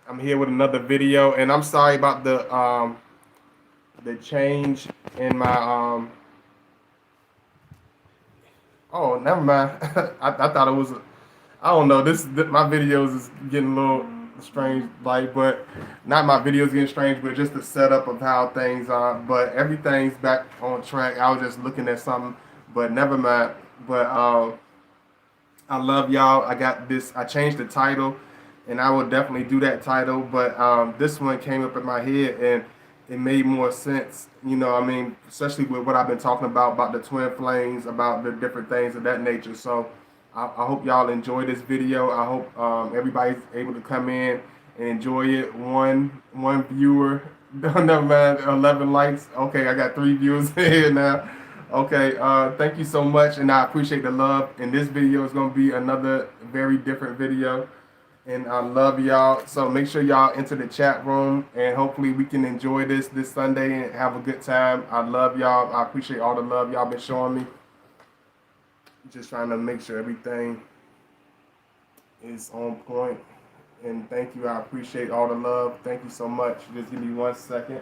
I'm here with another video, and I'm sorry about the change in my Oh, never mind. I thought it was. I don't know. My videos is getting a little strange, like, but not my videos getting strange, but just the setup of how things are. But everything's back on track. I was just looking at something, but never mind. But I love y'all. I got this. I changed the title, and I will definitely do that title. But this one came up in my head, and it made more sense. I mean, especially with what I've been talking about the twin flames, about the different things of that nature. So I hope y'all enjoy this video. I hope everybody's able to come in and enjoy it. One viewer, never mind, 11 likes. Okay, I got 3 viewers here now. Okay, thank you so much, and I appreciate the love. And this video is going to be another very different video, and I love y'all. So make sure y'all enter the chat room, and hopefully we can enjoy this Sunday and have a good time. I love y'all. I appreciate all the love y'all been showing me. Just trying to make sure everything is on point. And thank you. I appreciate all the love. Thank you so much. Just give me 1 second.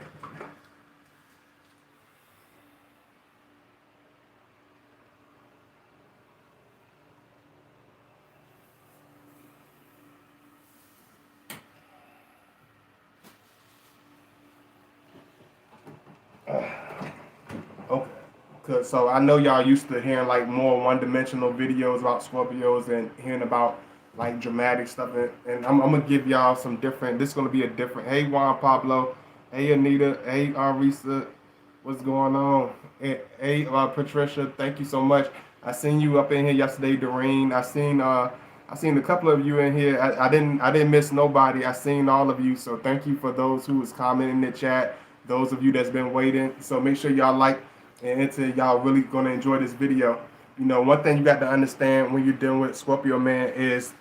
Okay. So I know y'all used to hearing like more one-dimensional videos about Scorpios and hearing about like dramatic stuff, and I'm gonna give y'all some different. This is gonna be a different. Hey Juan Pablo, hey Anita, hey Arisa, what's going on? Hey Patricia, thank you so much. I seen you up in here yesterday, Doreen. I seen a couple of you in here. I didn't miss nobody. I seen all of you. So thank you for those who was commenting in the chat. Those of you that's been waiting. So make sure y'all like and enter. Y'all really gonna enjoy this video. One thing you got to understand when you're dealing with Scorpio man is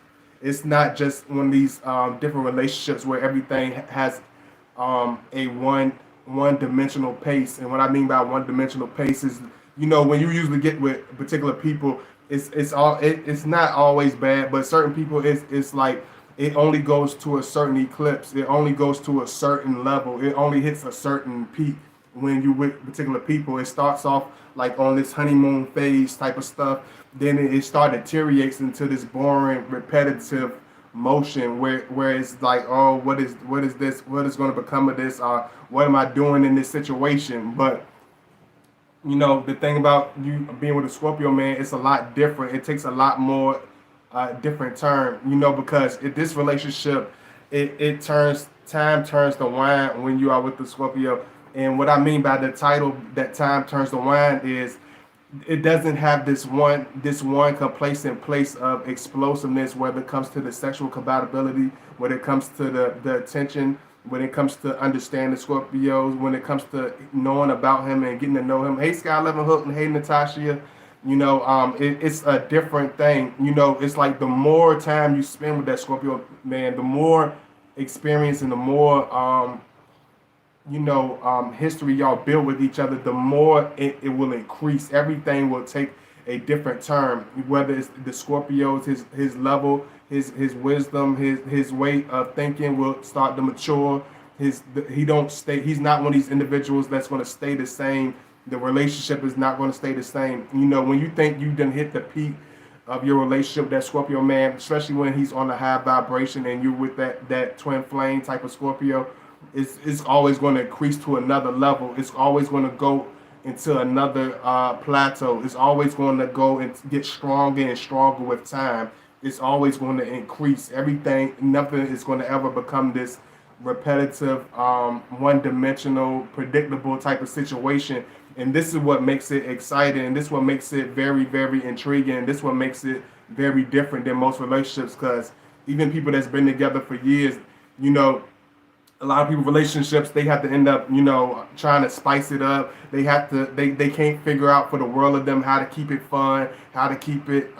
it's not just one of these different relationships where everything has a one dimensional pace. And what I mean by one dimensional pace is, when you usually get with particular people, it's not always bad, but certain people it's like it only goes to a certain eclipse. It only goes to a certain level. It only hits a certain peak when you with particular people. It starts off like on this honeymoon phase type of stuff. Then it starts deteriorates into this boring, repetitive motion where it's like, oh, what is this? What is going to become of this? What am I doing in this situation? But the thing about you being with a Scorpio man, it's a lot different. It takes a lot more different turn, because this relationship, it turns time turns to wine when you are with the Scorpio. And what I mean by the title, that time turns to wine, is it doesn't have this one complacent place of explosiveness, whether it comes to the sexual compatibility, when it comes to the attention, when it comes to understanding Scorpios, when it comes to knowing about him and getting to know him. Hey Sky Eleven Hook and hey Natasha, it's a different thing. It's like the more time you spend with that Scorpio man, the more experience and the more history y'all build with each other, the more it will increase. Everything will take a different turn. Whether it's the Scorpios, his level, his wisdom, his way of thinking will start to mature. He's not one of these individuals that's going to stay the same. The relationship is not going to stay the same. When you think you done hit the peak of your relationship, that Scorpio man, especially when he's on a high vibration and you're with that twin flame type of Scorpio, it's always going to increase to another level. It's always going to go into another plateau. It's always going to go and get stronger and stronger with time. It's always going to increase. Everything, nothing is going to ever become this repetitive, one-dimensional, predictable type of situation. And this is what makes it exciting. And this is what makes it very, very intriguing. This is what makes it very different than most relationships, because even people that's been together for years, a lot of people relationships, they have to end up trying to spice it up. They can't figure out for the world of them how to keep it fun, how to keep it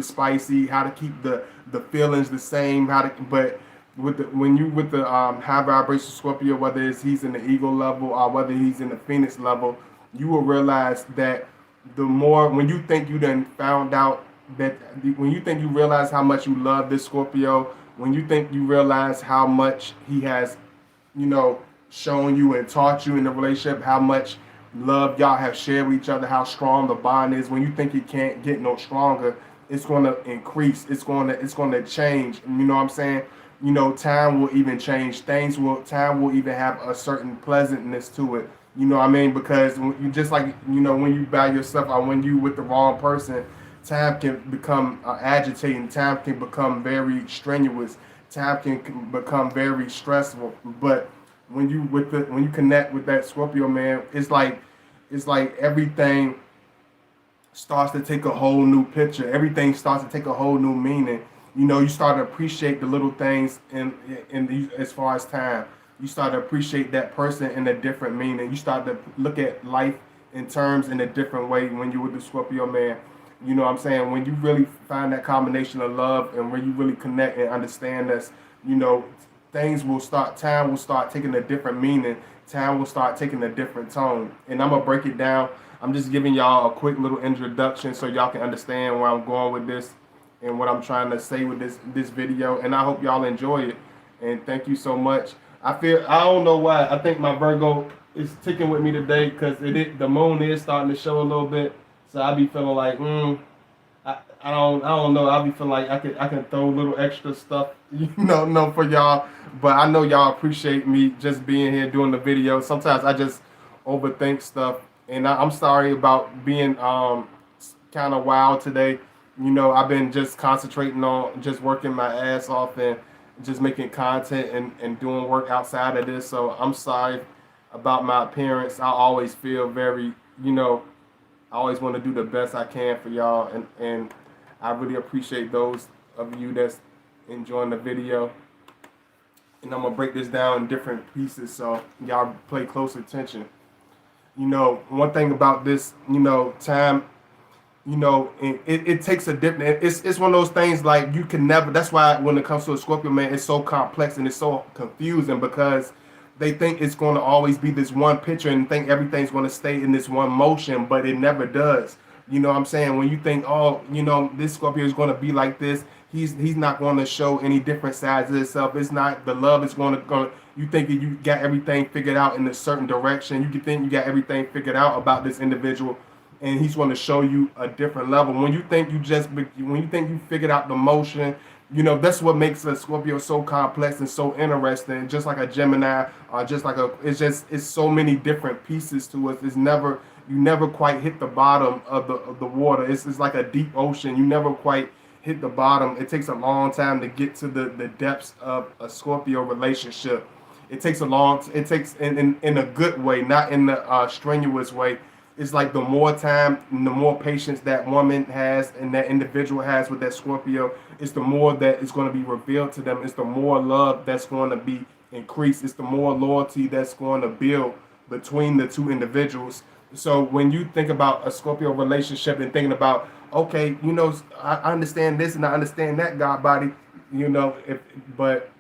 spicy, how to keep the feelings the same, but when you with the high vibration Scorpio, whether it's he's in the ego level or whether he's in the Phoenix level, you will realize that the more, when you think you done found out, that when you think you realize how much you love this Scorpio, when you think you realize how much he has, you know, shown you and taught you in the relationship, how much love y'all have shared with each other, how strong the bond is. When you think it can't get no stronger, it's going to increase. It's going to change. You know what I'm saying? You know, time will even change. Time will even have a certain pleasantness to it. You know what I mean? Because you just like, you know, when you by yourself or when you with the wrong person, time can become agitating. Time can become very strenuous. Time can become very stressful. But when you connect with that Scorpio man, it's like everything starts to take a whole new picture. Everything starts to take a whole new meaning. You know, you start to appreciate the little things as far as time. You start to appreciate that person in a different meaning. You start to look at life in terms in a different way when you're with the Scorpio man. You know what I'm saying? When you really find that combination of love and when you really connect and understand this, you know, time will start taking a different meaning. Time will start taking a different tone. And I'm going to break it down. I'm just giving y'all a quick little introduction so y'all can understand where I'm going with this and what I'm trying to say with this video. And I hope y'all enjoy it. And thank you so much. I don't know why. I think my Virgo is ticking with me today because the moon is starting to show a little bit. So I be feeling like, I don't know. I be feeling like I can throw a little extra stuff, no for y'all. But I know y'all appreciate me just being here doing the video. Sometimes I just overthink stuff, and I'm sorry about being kind of wild today. You know, I've been just concentrating on just working my ass off and just making content and doing work outside of this. So I'm sorry about my appearance. I always feel very, I always want to do the best I can for y'all, and I really appreciate those of you that's enjoying the video. And I'm gonna break this down in different pieces, so y'all pay close attention. You know, one thing about this, time, it takes a different. It's one of those things like you can never. That's why when it comes to a Scorpio man, it's so complex and it's so confusing because they think it's going to always be this one picture and think everything's going to stay in this one motion, but it never does. You know what I'm saying? When you think, oh, this Scorpio is going to be like this, he's not going to show any different sides of himself. It's not, the love is going to, you think you got everything figured out in a certain direction. You can think you got everything figured out about this individual, and he's going to show you a different level. When you think you figured out the motion, that's what makes a Scorpio so complex and so interesting. Just like a Gemini, it's so many different pieces to it. You never quite hit the bottom of the water. It's like a deep ocean. You never quite hit the bottom. It takes a long time to get to the depths of a Scorpio relationship. It takes in a good way, not in the strenuous way. It's like the more time and the more patience that woman has and that individual has with that Scorpio, it's the more that is going to be revealed to them. It's the more love that's going to be increased. It's the more loyalty that's going to build between the two individuals. So when you think about a Scorpio relationship and thinking about, okay, I understand this and I understand that, God body, but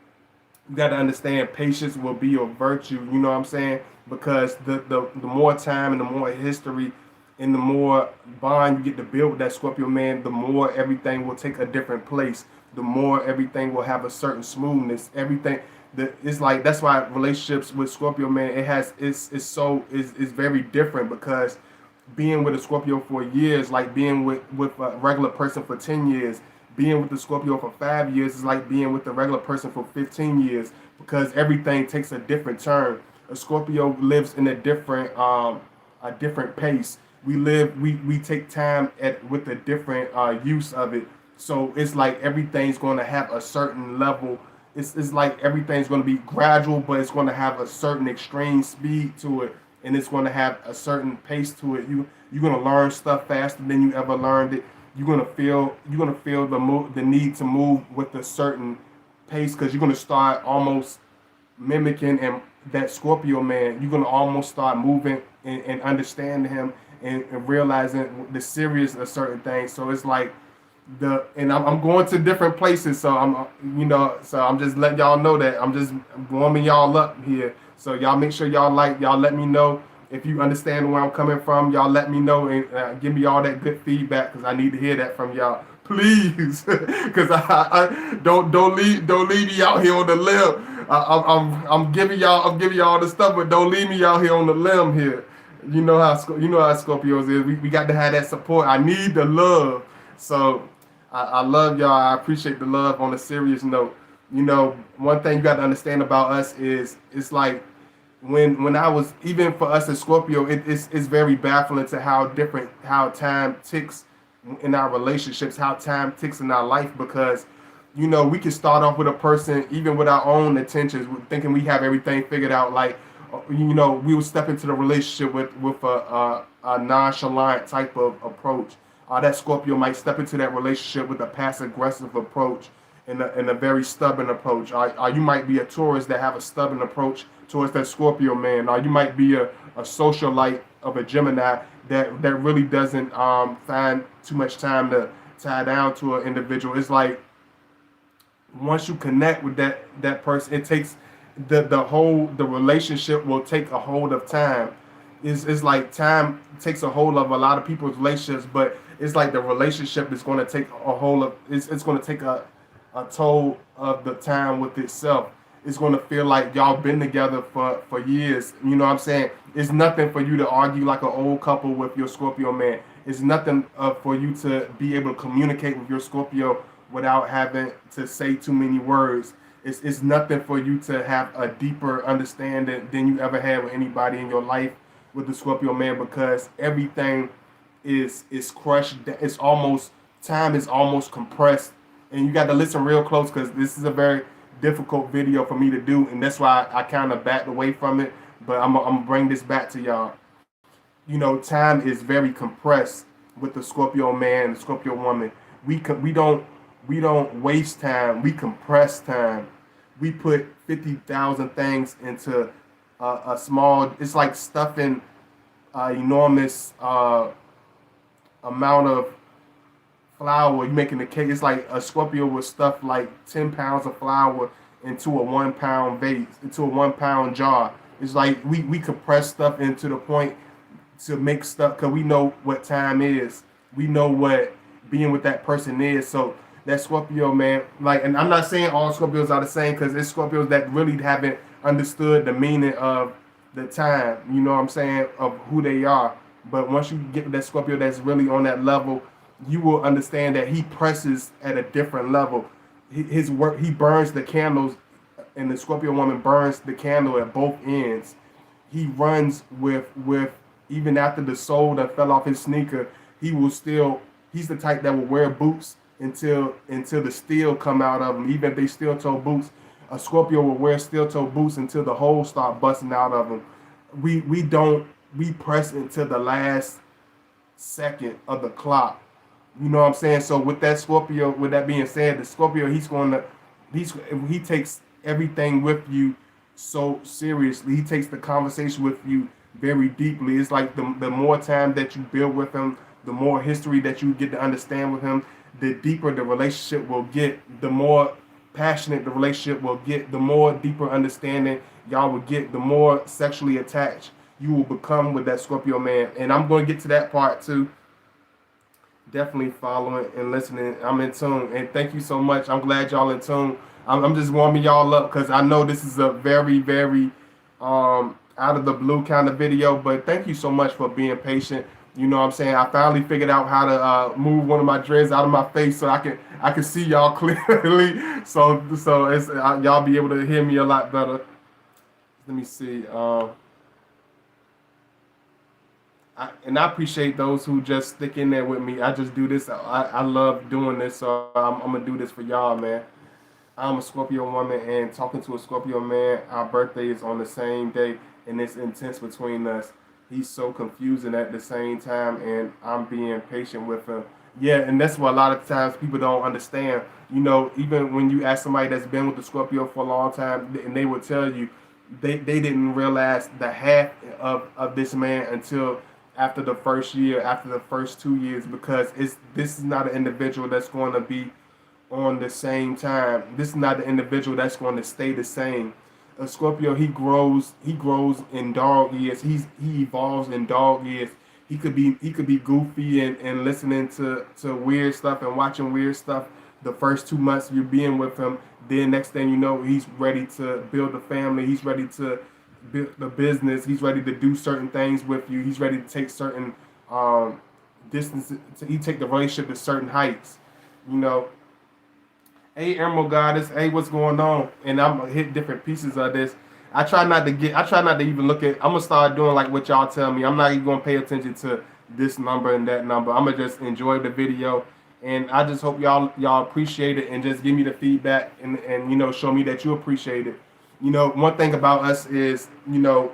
you got to understand patience will be your virtue. You know what I'm saying? Because the more time and the more history and the more bond you get to build with that Scorpio man, the more everything will take a different place. The more everything will have a certain smoothness. It's like, that's why relationships with Scorpio man, it's very different, because being with a Scorpio for years, like being with a regular person for 10 years, being with the Scorpio for 5 years is like being with a regular person for 15 years, because everything takes a different turn. A Scorpio lives in a different pace. We take time with a different use of it. So it's like everything's going to have a certain level. It's like everything's going to be gradual, but it's going to have a certain extreme speed to it, and it's going to have a certain pace to it. You're going to learn stuff faster than you ever learned it. You're going to feel the need to move with a certain pace, because you're going to start almost mimicking that Scorpio man. You're going to almost start moving and understanding him and realizing the seriousness of certain things. So it's like I'm going to different places, so I'm just letting y'all know that I'm just warming y'all up here. So y'all make sure y'all let me know if you understand where I'm coming from. Y'all let me know and give me all that good feedback, because I need to hear that from y'all. please, because I don't leave me out here on the limb. I'm giving y'all the stuff, but don't leave me out here on the limb here. You know how Scorpios is. We got to have that support. I need the love. So I love y'all. I appreciate the love. On a serious note, one thing you got to understand about us is it's like when I was, even for us as Scorpio, it's very baffling to how time ticks in our relationships, how time ticks in our life, because we can start off with a person even with our own intentions, thinking we have everything figured out. Like we would step into the relationship with a nonchalant type of approach. That Scorpio might step into that relationship with a passive aggressive approach and a very stubborn approach. Or you might be a Taurus that have a stubborn approach towards that Scorpio man. Or you might be a socialite of a Gemini that really doesn't find too much time to tie down to an individual. It's like once you connect with that person, it takes the relationship will take a hold of time. It's like time takes a hold of a lot of people's relationships, but it's like the relationship is going to take a hold of it's going to take a toll of the time with itself. It's going to feel like y'all been together for years. You know what I'm saying? It's nothing for you to argue like an old couple with your Scorpio man. It's nothing for you to be able to communicate with your Scorpio without having to say too many words. It's nothing for you to have a deeper understanding than you ever had with anybody in your life with the Scorpio man, because everything is crushed. It's almost, time is almost compressed, and you got to listen real close because this is a very difficult video for me to do, and that's why I kind of backed away from it. But I'm gonna bring this back to y'all. Time is very compressed with the Scorpio man and the Scorpio woman. We don't waste time. We compress time. We put 50,000 things into a small. It's like stuffing enormous amount of flour. You making a cake. It's like a Scorpio would stuff like 10 pounds of flour into a 1 pound vase, into a 1 pound jar. It's like we compress stuff into the point to make stuff, because we know what time is. We know what being with that person is. So that Scorpio man, like, and I'm not saying all Scorpios are the same, because it's Scorpios that really haven't understood the meaning of the time, you know what I'm saying, of who they are. But once you get with that Scorpio that's really on that level, you will understand that he presses at a different level. His work, he burns the candles, and the Scorpio woman burns the candle at both ends. He runs with even after the sole that fell off his sneaker, he's the type that will wear boots until the steel come out of them. Even if they steel toe boots, a Scorpio will wear steel toe boots until the holes start busting out of them. We press until the last second of the clock. You know what I'm saying? So with that Scorpio, with that being said, the Scorpio, he takes everything with you so seriously. He takes the conversation with you very deeply. It's like the more time that you build with him, the more history that you get to understand with him, the deeper the relationship will get, the more passionate the relationship will get, the more deeper understanding y'all will get, the more sexually attached you will become with that Scorpio man. And I'm going to get to that part too. Definitely following and listening. I'm in tune. And thank you so much. I'm glad y'all in tune. I'm just warming y'all up because I know this is a very, very out of the blue kind of video. But thank you so much for being patient. You know what I'm saying? I finally figured out how to move one of my dreads out of my face so I can see y'all clearly. So it's y'all be able to hear me a lot better. Let me see. I appreciate those who just stick in there with me. I just do this. I love doing this, so I'm gonna do this for y'all, man. I'm a Scorpio woman, and talking to a Scorpio man, our birthday is on the same day, and it's intense between us. He's so confusing at the same time, and I'm being patient with him. Yeah, and that's what a lot of times people don't understand. Even when you ask somebody that's been with the Scorpio for a long time, and they will tell you they didn't realize the half of this man until after the first year, after the first 2 years, because this is not an individual that's going to be on the same time. This is not the individual that's going to stay the same. A Scorpio, he grows in dog years. He evolves in dog years. he could be goofy and listening to weird stuff and watching weird stuff the first 2 months you're being with him. Then next thing you know, he's ready to build a family. He's ready to build the business. He's ready to do certain things with you. He's ready to take certain distances. He take the relationship to certain heights. You know, hey Emerald Goddess, hey, what's going on? And I'm gonna hit different pieces of this. I try not to even look at. I'm gonna start doing like what y'all tell me. I'm not even gonna pay attention to this number and that number. I'm gonna just enjoy the video, and I just hope y'all appreciate it and just give me the feedback and show me that you appreciate it. One thing about us is the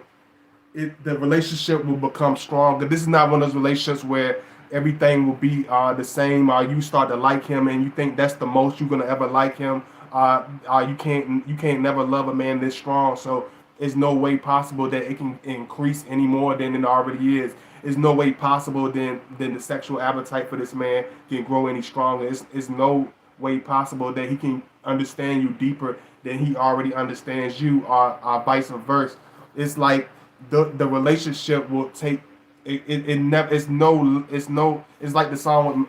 relationship will become stronger. This is not one of those relationships where everything will be the same. You start to like him, and you think that's the most you're gonna ever like him. You can't never love a man this strong. So there's no way possible that it can increase any more than it already is. There's no way possible than the sexual appetite for this man can grow any stronger. It's no way possible that he can understand you deeper than he already understands you, or vice versa. It's like the relationship will take it never it's like the song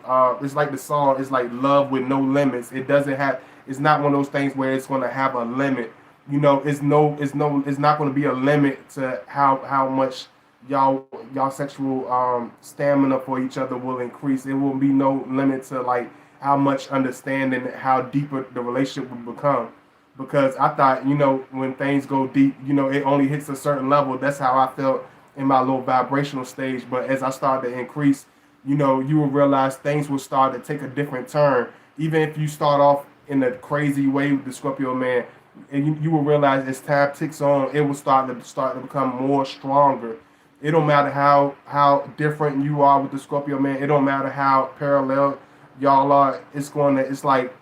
it's like love with no limits. It's not one of those things where it's going to have a limit. It's not going to be a limit to how much y'all sexual stamina for each other will increase. It will be no limit to like how much understanding, how deeper the relationship will become. Because I thought, when things go deep, it only hits a certain level. That's how I felt in my little vibrational stage. But as I started to increase, you will realize things will start to take a different turn. Even if you start off in a crazy way with the Scorpio man, and you will realize as time ticks on, it will start to become more stronger. It don't matter how different you are with the Scorpio man. It don't matter how parallel y'all are. It's like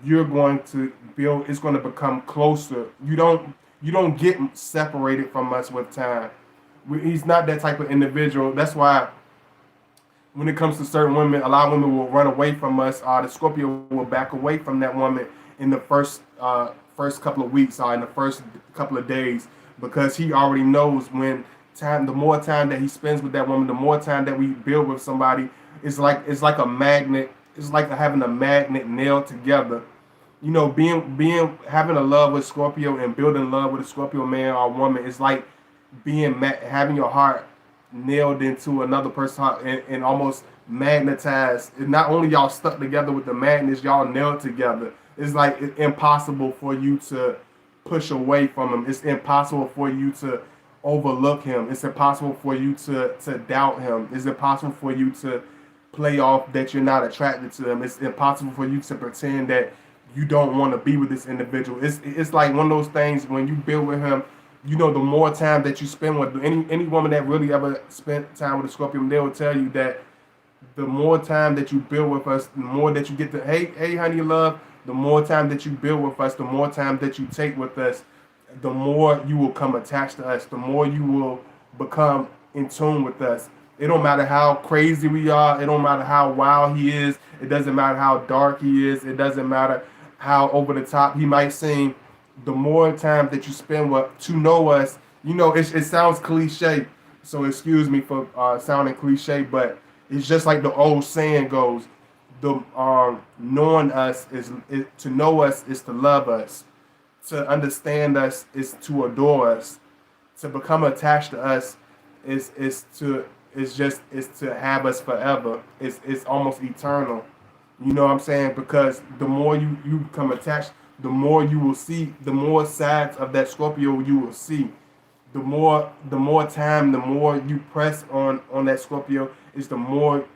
you're going to build. It's going to become closer. You don't get separated from us with time. He's not that type of individual. That's why when it comes to certain women, a lot of women will run away from us. The Scorpio will back away from that woman in the first couple of weeks or in the first couple of days, because he already knows the more time that he spends with that woman, the more time that we build with somebody, it's like a magnet. It's like having a magnet nailed together. Having a love with Scorpio and building love with a Scorpio man or woman is like having your heart nailed into another person's heart and almost magnetized. And not only y'all stuck together with the magnets, y'all nailed together. It's like it's impossible for you to push away from him. It's impossible for you to overlook him. It's impossible for you to doubt him. It's impossible for you to play off that you're not attracted to him. It's impossible for you to pretend that you don't want to be with this individual. It's like one of those things when you build with him. The more time that you spend with any woman that really ever spent time with a Scorpio, they will tell you that the more time that you build with us, the more that you get to, hey, honey, love, the more time that you build with us, the more time that you take with us, the more you will come attached to us, the more you will become in tune with us. It don't matter how crazy we are. It don't matter how wild he is. It doesn't matter how dark he is. It doesn't matter how over the top he might seem. The more time that you spend to know us, it sounds cliche, so excuse me for sounding cliche, but it's just like the old saying goes: the knowing us to know us is to love us, to understand us is to adore us, to become attached to us is to have us forever. It's almost eternal. You know what I'm saying? Because the more you become attached, the more you will see, the more sides of that Scorpio you will see. The more time, the more you press on that Scorpio, is the more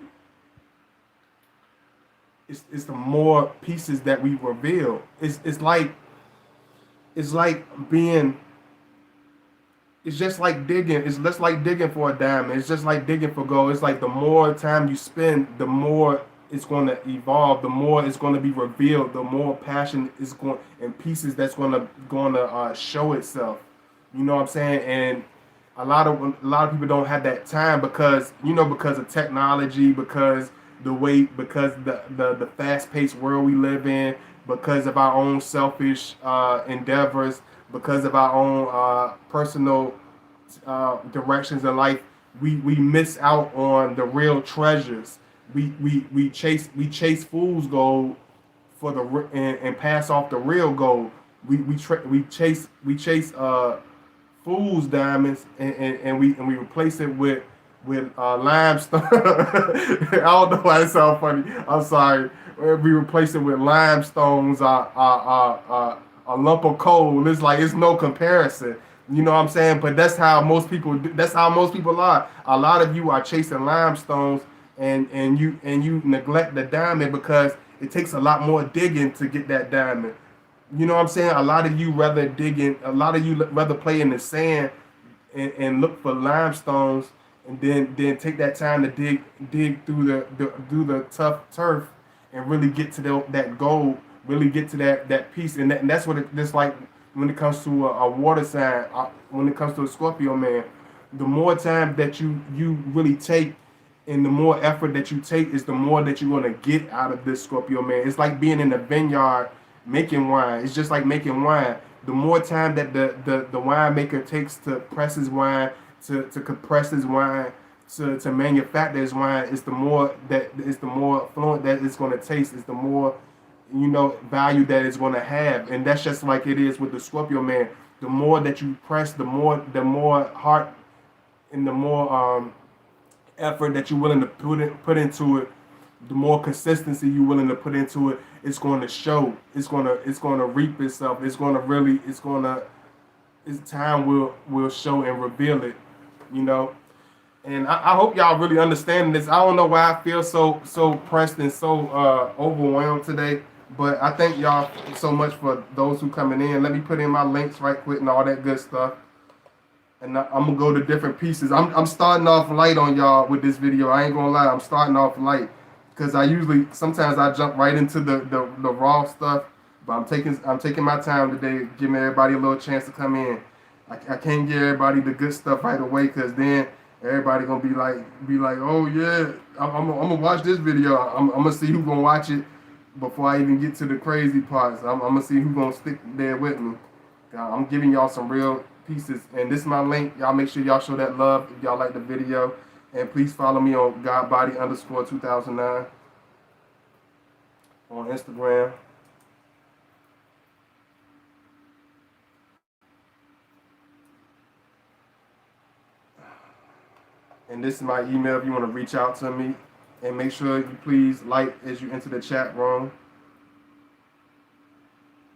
it's the more pieces that we reveal. It's just like digging. It's just like digging for a diamond. It's just like digging for gold. It's like the more time you spend, the more it's going to evolve, the more it's going to be revealed, the more passion is going and pieces that's going to show itself. You know what I'm saying? And a lot of people don't have that time because of technology, because the fast-paced world we live in, because of our own selfish endeavors, because of our own personal directions in life. we miss out on the real treasures. We chase fool's gold for and pass off the real gold. We chase fool's diamonds, and we replace it with limestone. I don't know why it sounds funny. I'm sorry. We replace it with limestones, a lump of coal. It's like it's no comparison. You know what I'm saying? But that's how most people. That's how most people are. A lot of you are chasing limestones, and you neglect the diamond because it takes a lot more digging to get that diamond. You know what I'm saying? A lot of you rather digging. A lot of you rather play in the sand and look for limestones, and then take that time to dig through the tough turf and really get to that gold, really get to that piece, and that's what it's like when it comes to a water sign. When it comes to a Scorpio man, the more time that you really take, and the more effort that you take, is the more that you're gonna get out of this Scorpio man. It's like being in a vineyard making wine. It's just like making wine. The more time that the winemaker takes to press his wine, to compress his wine, to manufacture his wine, is the more fluent that it's going to taste. Is the more value that it's going to have. And that's just like it is with the Scorpio man. The more that you press, the more heart and the more effort that you're willing to put into it, the more consistency you're willing to put into it, it's going to show. It's going to reap itself. Its time will show and reveal it. you know. And I hope y'all really understand this. I don't know why I feel so pressed and so overwhelmed today, but I thank y'all so much for those who coming in. Let me put in my links right quick and all that good stuff. And I'm gonna go to different pieces. I'm starting off light on y'all with this video. I ain't gonna lie, I'm starting off light because sometimes I jump right into the raw stuff. But I'm taking my time today, giving everybody a little chance to come in. I can't give everybody the good stuff right away because then everybody gonna be like, oh yeah, I'm gonna watch this video. I'm gonna see who gonna watch it before I even get to the crazy parts. I'm gonna see who gonna stick there with me. I'm giving y'all some real pieces, and this is my link. Y'all make sure y'all show that love if y'all like the video, and please follow me on godbody_2009 on Instagram. And this is my email if you want to reach out to me. And make sure you please like as you enter the chat room.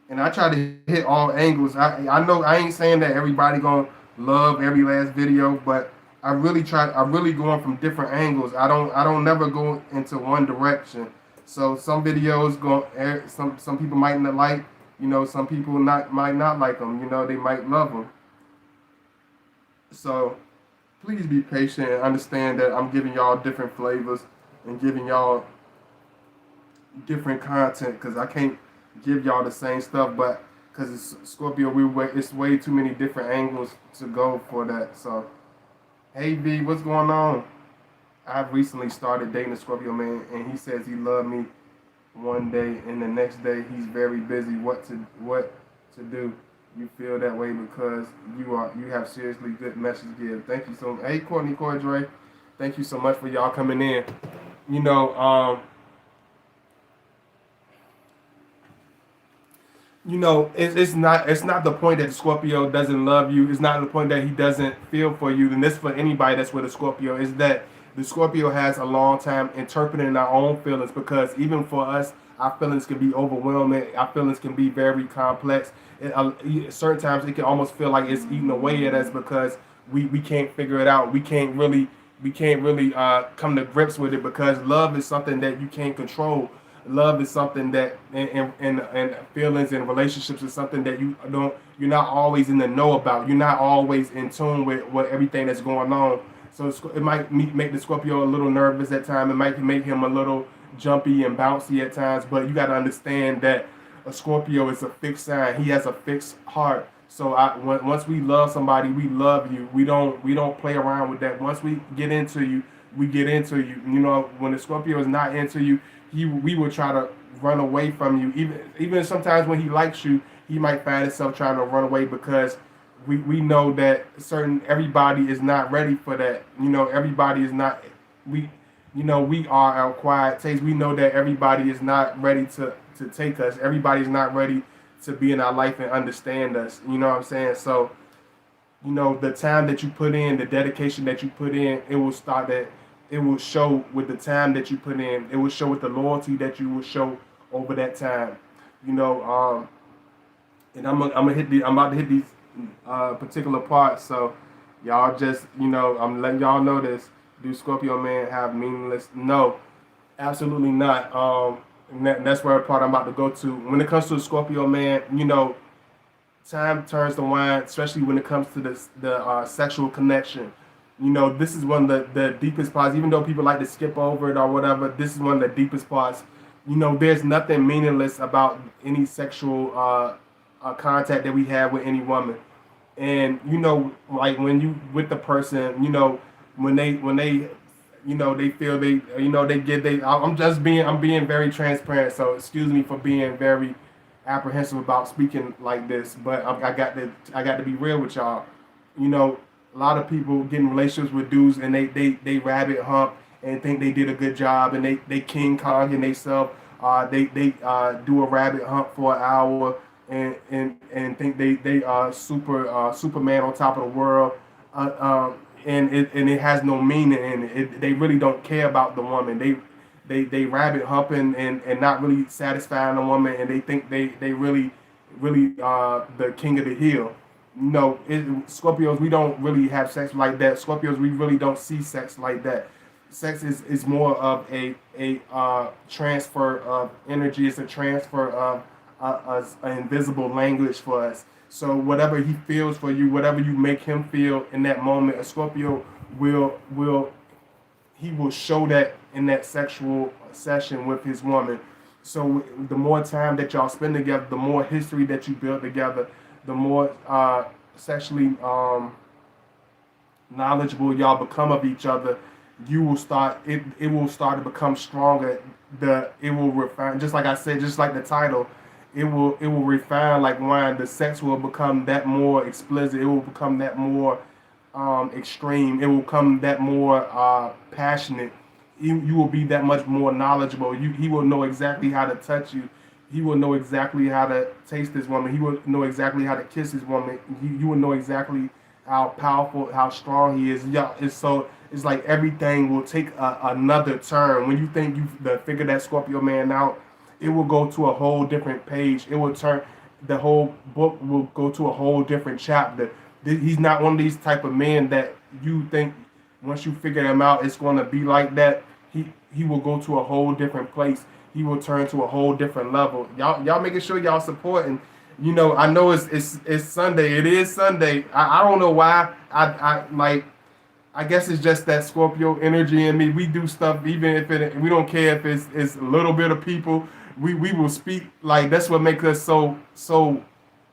And I try to hit all angles. I know I ain't saying that everybody gonna love every last video, but I really going from different angles. I don't never go into one direction. So some videos some people might not like, some people might not like them. They might love them. So please be patient and understand that I'm giving y'all different flavors and giving y'all different content because I can't give y'all the same stuff, but because it's Scorpio, it's way too many different angles to go for that. So, hey V, what's going on? I've recently started dating a Scorpio man, and he says he loved me one day, and the next day he's very busy. What to do? You feel that way because you have seriously good message to give. Thank you so much. Hey Courtney Cordray, thank you so much for y'all coming in. It's not the point that Scorpio doesn't love you. It's not the point that he doesn't feel for you. And this for anybody that's with a Scorpio is that the Scorpio has a long time interpreting our own feelings, because even for us, our feelings can be overwhelming. Our feelings can be very complex. Certain times it can almost feel like it's eating away at us because we can't figure it out. We can't really come to grips with it, because love is something that you can't control. Love is something that and feelings and relationships is something that you're not always in the know about. You're not always in tune with everything that's going on. So it might make the Scorpio a little nervous at times. It might make him a little jumpy and bouncy at times. But you got to understand that a Scorpio is a fixed sign. He has a fixed heart. So once we love somebody, we love you. We don't play around with that. Once we get into you, we get into you. When the Scorpio is not into you, we will try to run away from you. Even sometimes when he likes you, he might find himself trying to run away because we know that everybody is not ready for that. Everybody is not we we are our quiet taste. We know that everybody is not ready to take us. Everybody's not ready to be in our life and understand us. You know what I'm saying? So, the time that you put in, the dedication that you put in, it will show with the time that you put in. It will show with the loyalty that you will show over that time. You know, and I'm about to hit these particular parts. So y'all just, I'm letting y'all know this. Do Scorpio man have meaningless? No, absolutely not. And that's where the part I'm about to go to. When it comes to a Scorpio man, time turns to wine, especially when it comes to the sexual connection. This is one of the deepest parts. Even though people like to skip over it or whatever, this is one of the deepest parts. There's nothing meaningless about any sexual contact that we have with any woman. And like when you with the person, when they they feel they get they. I'm being very transparent. So excuse me for being very apprehensive about speaking like this, but I got to be real with y'all. A lot of people get in relationships with dudes and they rabbit hump and think they did a good job, and they King Kong and themselves. They do a rabbit hunt for an hour and think they are Superman on top of the world. And it has no meaning in it. They really don't care about the woman. They rabbit humping and not really satisfying the woman, and they think they really the king of the hill. Scorpios, we don't really have sex like that. Scorpios, we really don't see sex like that. Sex is more of a transfer of energy. It's a transfer of an invisible language for us. So whatever he feels for you, whatever you make him feel in that moment, a Scorpio will show that in that sexual session with his woman. So the more time that y'all spend together, the more history that you build together, the more sexually knowledgeable y'all become of each other. You will start it will start to become stronger. It will refine, just like I said, just like the title. It will refine like wine. The sex will become that more explicit. It will become that more extreme. It will become that more passionate. You will be that much more knowledgeable. He will know exactly how to touch you. He will know exactly how to taste this woman. He will know exactly how to kiss his woman. You will know exactly how powerful, how strong he is. Yeah, it's like everything will take another turn. When you think you've figured that Scorpio man out, it will go to a whole different page. It will turn, the whole book will go to a whole different chapter. He's not one of these type of men that you think once you figure him out, it's going to be like that. He will go to a whole different place. He will turn to a whole different level. Y'all making sure y'all supporting. I know it's Sunday. It is Sunday. I don't know why. I guess it's just that Scorpio energy in me. We do stuff even if we don't care if it's a little bit of people. We will speak like that's what makes us so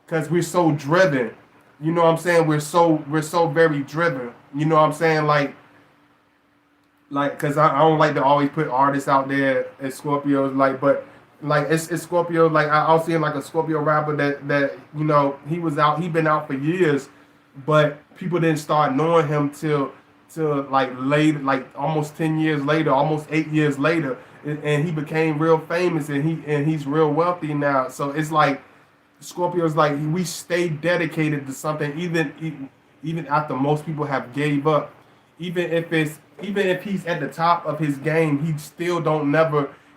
because we're so driven. You know what I'm saying? We're so very driven. You know what I'm saying? Like because I don't like to always put artists out there as Scorpios, but it's Scorpio. Like I'll see him like a Scorpio rapper that he been out for years, but people didn't start knowing him till like later, like almost 10 years later, almost 8 years later, and he became real famous, and he's real wealthy now. So it's like Scorpio's like we stay dedicated to something even after most people have gave up. Even if he's at the top of his game,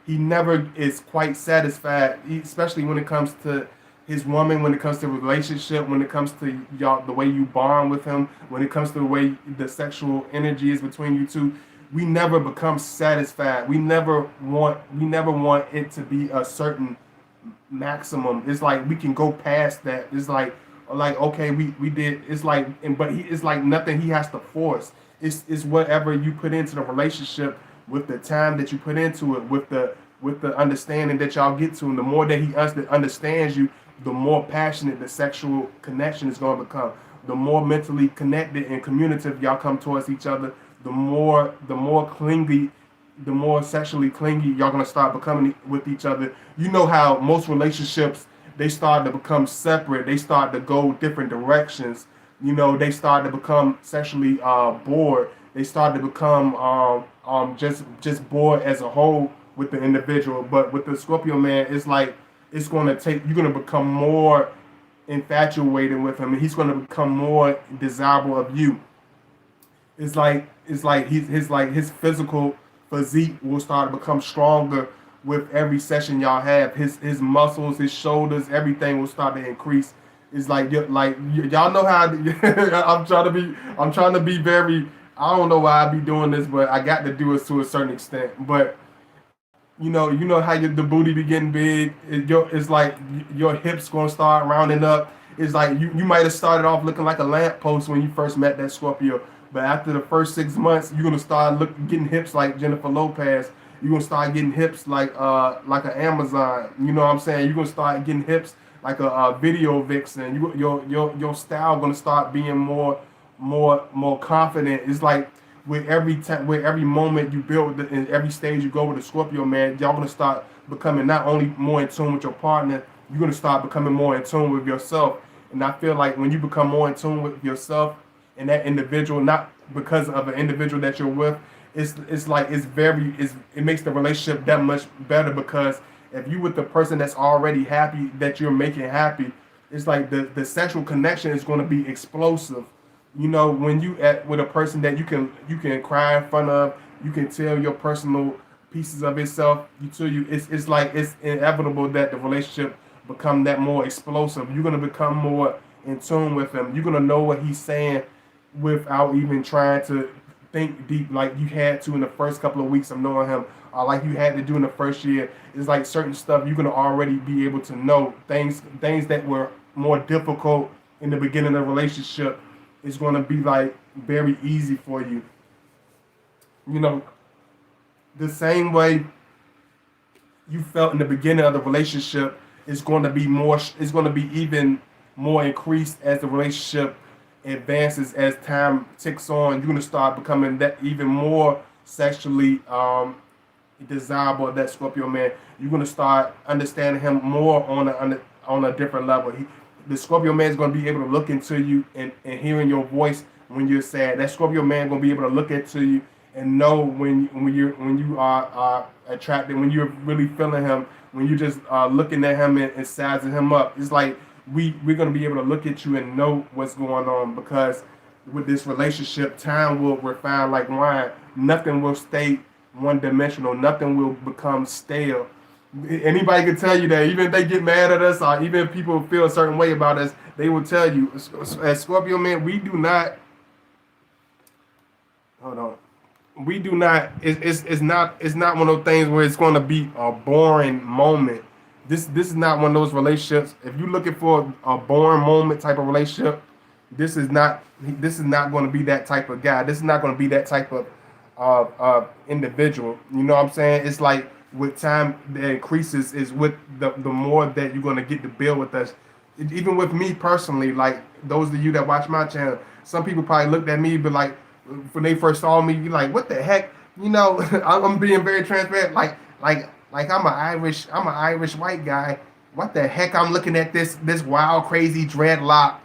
he never is quite satisfied, especially when it comes to his woman, when it comes to relationship, when it comes to y'all, the way you bond with him, when it comes to the way the sexual energy is between you two. We never become satisfied. We never want it to be a certain maximum. It's like we can go past that. It's like okay, we did. It's like, it's like nothing he has to force. It's whatever you put into the relationship, with the time that you put into it, with the understanding that y'all get to, and the more that he understands you, the more passionate the sexual connection is going to become. The more mentally connected and communicative y'all come towards each other, the more clingy, the more sexually clingy y'all going to start becoming with each other. You know how most relationships, they start to become separate. They start to go different directions. They start to become sexually bored. They start to become just bored as a whole with the individual. But with the Scorpio man, it's like it's going to take you're going to become more infatuated with him, and he's going to become more desirable of you. It's like his physical physique will start to become stronger with every session y'all have. His muscles, his shoulders, everything will start to increase. It's like y'all know how I'm trying to be very. I don't know why I be doing this, but I got to do it to a certain extent. But you know how the booty be getting big. It's like your hips gonna start rounding up. It's like you might have started off looking like a lamppost when you first met that Scorpio, but after the first 6 months, you're gonna start getting hips like Jennifer Lopez. You're gonna start getting hips like an Amazon. You know what I'm saying? You're gonna start getting hips like a video vixen. Your style gonna start being more confident. It's like with every moment you build and every stage you go with a Scorpio man, y'all gonna start becoming not only more in tune with your partner, you're gonna start becoming more in tune with yourself. And I feel like when you become more in tune with yourself and that individual, not because of an individual that you're with, it's like it makes the relationship that much better because if you with the person that's already happy that you're making happy, it's like the sexual connection is going to be explosive. When you at with a person that you can cry in front of, you can tell your personal pieces of itself. It's like it's inevitable that the relationship become that more explosive. You're gonna become more in tune with him. You're gonna know what he's saying without even trying to think deep like you had to in the first couple of weeks of knowing him, or like you had to do in the first year. It's like certain stuff you're gonna already be able to know. Things that were more difficult in the beginning of the relationship is gonna be like very easy for you. You know, the same way you felt in the beginning of the relationship is going to be more. It's going to be even more increased as the relationship advances. As time ticks on, you're going to start becoming that even more sexually desirable of that Scorpio man. You're going to start understanding him more on a different level. The Scorpio man is going to be able to look into you and hearing your voice when you're sad. That Scorpio man is going to be able to look into you and know when you are attracted, when you're really feeling him, when you're just looking at him and sizing him up. It's like we're gonna be able to look at you and know what's going on because with this relationship, time will refine like wine. Nothing will stay one dimensional. Nothing will become stale. Anybody can tell you that, even if they get mad at us or even if people feel a certain way about us, they will tell you, as Scorpio men, we do not. Hold on. We do not. It's not one of those things where it's going to be a boring moment. This is not one of those relationships. If you're looking for a boring moment type of relationship, this is not going to be that type of guy. This is not going to be that type of individual. You know what I'm saying? It's like with time that increases is with the more that you're going to get to build with us. Even with me personally, like those of you that watch my channel, some people probably looked at me but like when they first saw me, be like, "What the heck?" I'm being very transparent. Like I'm an Irish white guy. What the heck? I'm looking at this wild, crazy dreadlock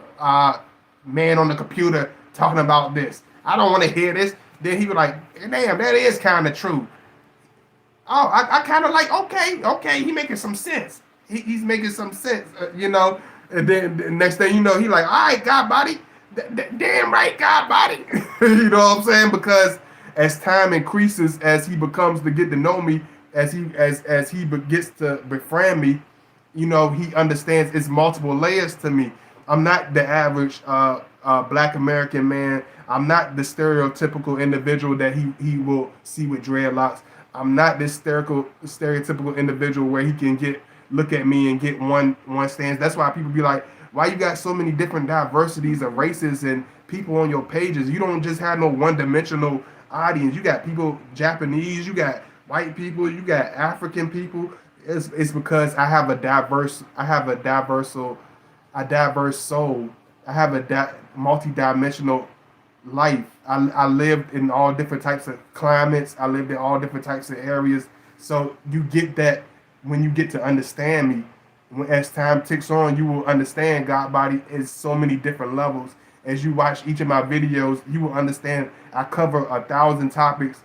man on the computer talking about this. I don't want to hear this. Then he was like, "Damn, that is kind of true." Oh, I kind of like, okay, he making some sense. He's making some sense. And then the next thing you know, he like, "All right, God body, damn right, God body." You know what I'm saying? Because as time increases, as he becomes to get to know me, as he gets to befriend me, he understands it's multiple layers to me. I'm not the average Black American man. I'm not the stereotypical individual that he will see with dreadlocks. I'm not this stereotypical individual where he can look at me and get one stance. That's why people be like, "Why you got so many different diversities of races and people on your pages? You don't just have no one-dimensional audience. You got people Japanese, you got white people, you got African people." It's because I have a diverse soul. I have a multi-dimensional life. I lived in all different types of climates. I lived in all different types of areas. So you get that when you get to understand me. As time ticks on, you will understand God body is so many different levels. as you watch each of my videos, you will understand I cover 1,000 topics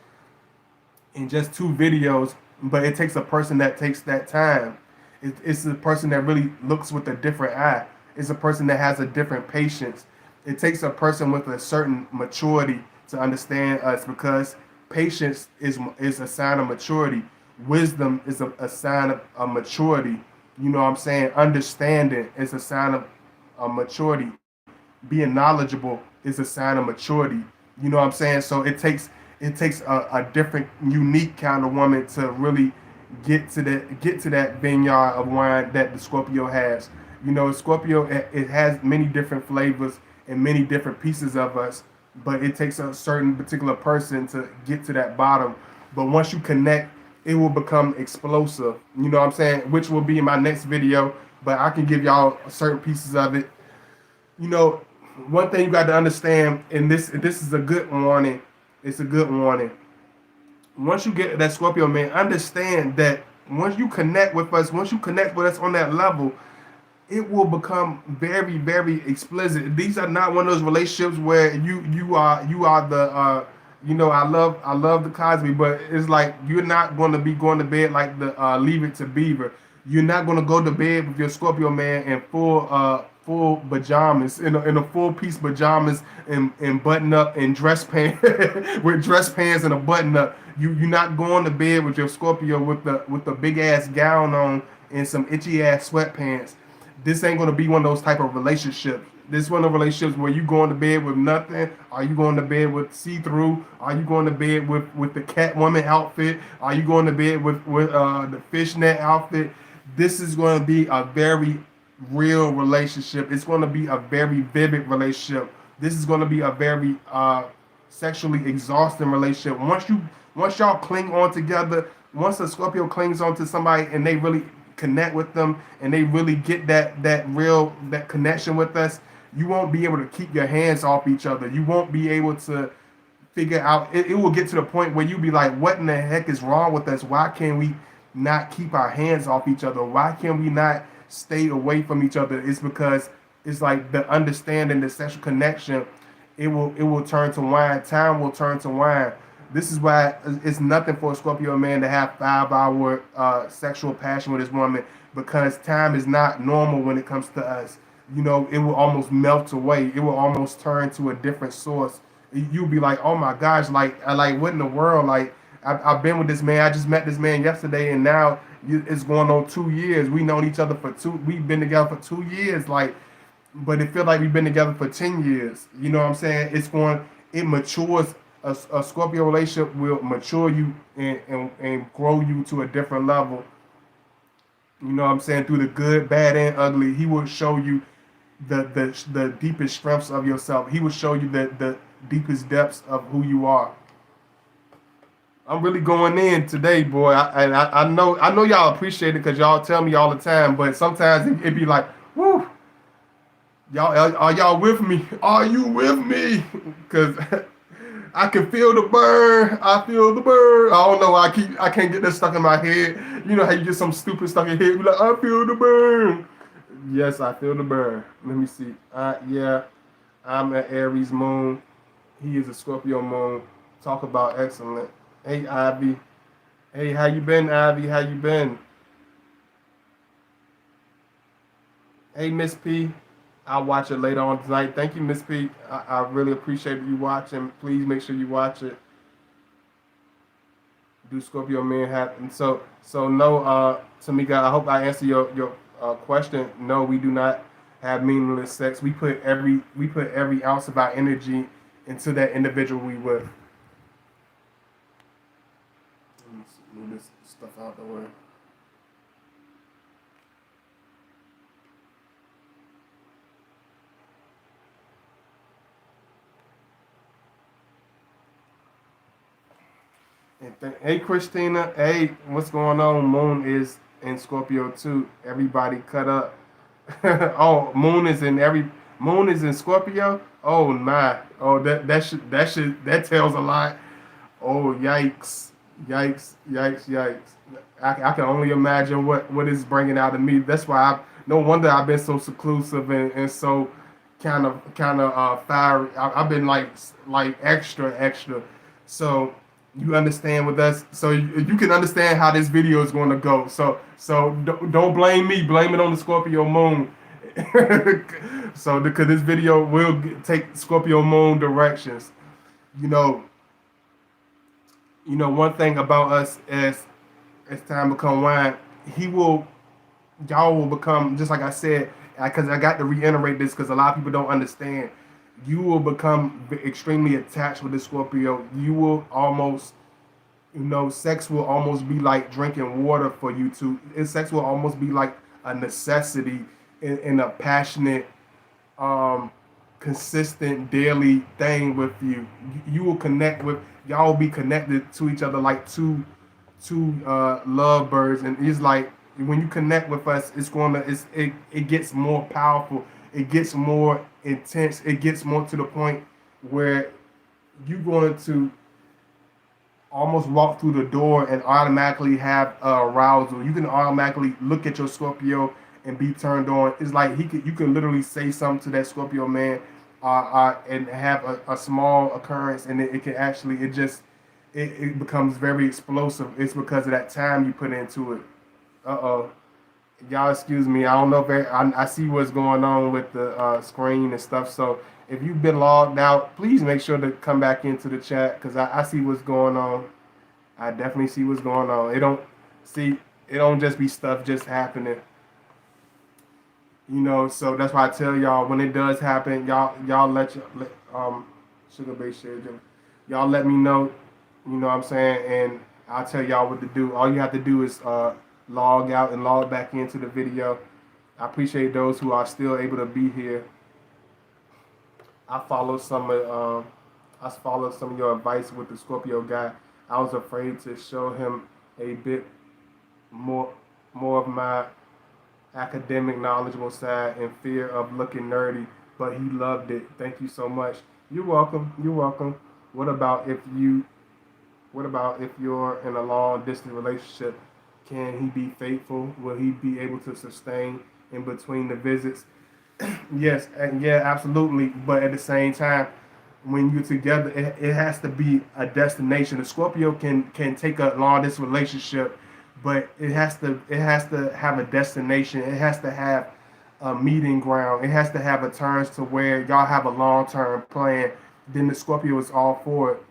in just 2 videos, but it takes a person that takes that time. It's a person that really looks with a different eye. It's a person that has a different patience. It takes a person with a certain maturity to understand us, because patience is a sign of maturity. Wisdom is a sign of maturity. You know what I'm saying? Understanding is a sign of maturity. Being knowledgeable is a sign of maturity. You know what I'm saying? So it takes a different, unique kind of woman to really get to that vineyard of wine that the Scorpio has. You know, Scorpio, it has many different flavors and many different pieces of us, but it takes a certain particular person to get to that bottom. But once you connect, it will become explosive. You know what I'm saying? Which will be in my next video, but I can give y'all certain pieces of it. You know, one thing you got to understand, and this is a good warning. It's a good warning. Once you get that Scorpio, man, understand that once you connect with us, once you connect with us on that level, it will become very, very explicit. These are not one of those relationships where you are the I love the Cosby, but it's like you're not going to be going to bed like the Leave It to Beaver. You're not going to go to bed with your Scorpio man in full pajamas, in a full piece pajamas and button up and dress pants with dress pants and a button up. You're not going to bed with your Scorpio with the big ass gown on and some itchy ass sweatpants. This ain't gonna be one of those type of relationships. This is one of the relationships where you going to bed with nothing. Are you going to bed with see-through? Are you going to bed with the Catwoman outfit? Are you going to bed with the fishnet outfit? This is going to be a very real relationship. It's going to be a very vivid relationship. This is going to be a very sexually exhausting relationship. Once y'all cling on together, once a Scorpio clings on to somebody and they really connect with them and they really get that connection with us, you won't be able to keep your hands off each other. You won't be able to figure out. It will get to the point where you be like, what in the heck is wrong with us? Why can't we not keep our hands off each other? Why can't we not stay away from each other? It's because it's like the understanding, the sexual connection, it will turn to wine. Time will turn to wine. This is why it's nothing for a Scorpio man to have 5-hour sexual passion with his woman, because time is not normal when it comes to us. You know, it will almost melt away. It will almost turn to a different source. You'll be like, oh my gosh, like what in the world? Like, I've been with this man. I just met this man yesterday, and now it's going on 2 years. We known each other we've been together for 2 years. Like, but it feels like we've been together for 10 years. You know what I'm saying? It matures. A Scorpio relationship will mature you and grow you to a different level. You know what I'm saying? Through the good, bad, and ugly. He will show you the deepest strengths of yourself. He will show you the deepest depths of who you are. I'm really going in today, boy. I know y'all appreciate it because y'all tell me all the time, but sometimes it be like, whoo, y'all are y'all with me? Are you with me? Because I can feel the burn. I feel the burn. I don't know why I can't get this stuck in my head. You know how you get some stupid stuck in your head? Be like, I feel the burn. Yes, I feel the burn. Let me see. Yeah, I'm an Aries moon. He is a Scorpio moon. Talk about excellent. Hey, Ivy. Hey, how you been, Ivy? How you been? Hey, Miss P. I'll watch it later on tonight. Thank you, Miss P. I really appreciate you watching. Please make sure you watch it. Do Scorpio men have? And so no, Tamika, I hope I answer your question. No, we do not have meaningless sex. We put every ounce of our energy into that individual we with. Let me move this stuff out the way. Hey, Christina. Hey, what's going on? Moon is in Scorpio too. Everybody cut up. Oh, Moon is in Scorpio. Oh my. Oh, that tells a lot. Oh, yikes. I can only imagine what is bringing out of me. That's why no wonder I've been so seclusive and so kind of fiery. I've been like extra. So you understand with us. So you can understand how this video is going to go. So don't blame me. Blame it on the Scorpio moon. So because this video will take Scorpio moon directions. You know, one thing about us is as time become wine, he will y'all will become just like I said, because I got to reiterate this because a lot of people don't understand. You will become extremely attached with the Scorpio. You will almost, sex will almost be like drinking water for you two. Sex will almost be like a necessity in a passionate, um, consistent daily thing with you. You will connect with y'all will be connected to each other like two lovebirds, and it's like when you connect with us, it gets more powerful, it gets more intense, it gets more to the point where you're going to almost walk through the door and automatically have arousal. You can automatically look at your Scorpio and be turned on. It's like you can literally say something to that Scorpio man, and have a small occurrence, and it can actually it becomes very explosive. It's because of that time you put into it. Uh-oh. Y'all excuse me. I don't know if I see what's going on with the screen and stuff. So if you've been logged out, please make sure to come back into the chat because I see what's going on. I definitely see what's going on. It don't just be stuff just happening. So that's why I tell y'all when it does happen, y'all sugar base share, y'all let me know. You know what I'm saying, and I'll tell y'all what to do. All you have to do is log out and log back into the video. I appreciate those who are still able to be here. I followed some of your advice with the Scorpio guy. I was afraid to show him a bit more of my academic knowledgeable side in fear of looking nerdy, but he loved it. Thank you so much. You're welcome. You're welcome. What about if you're in a long distance relationship? Can he be faithful? Will he be able to sustain in between the visits? Yes, and yeah, absolutely. But at the same time, when you're together, it has to be a destination. The Scorpio can take a long distance relationship, but it has to have a destination. It has to have a meeting ground. It has to have a terms to where y'all have a long term plan. Then the Scorpio is all for it.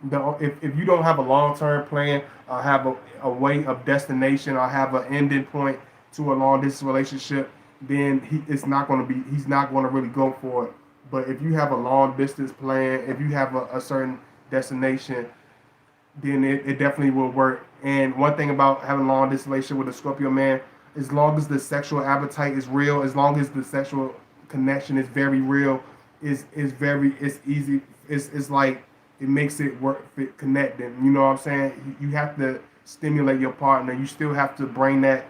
If you don't have a long term plan, or have a way of destination, or have an ending point to a long distance relationship, then he's not going to really go for it. But if you have a long distance plan, if you have a certain destination, then it definitely will work. And one thing about having a long distance relationship with a Scorpio man, as long as the sexual appetite is real, as long as the sexual connection is very real, it's easy. It's like it makes it work fit connecting. You know what I'm saying? You have to stimulate your partner. You still have to bring that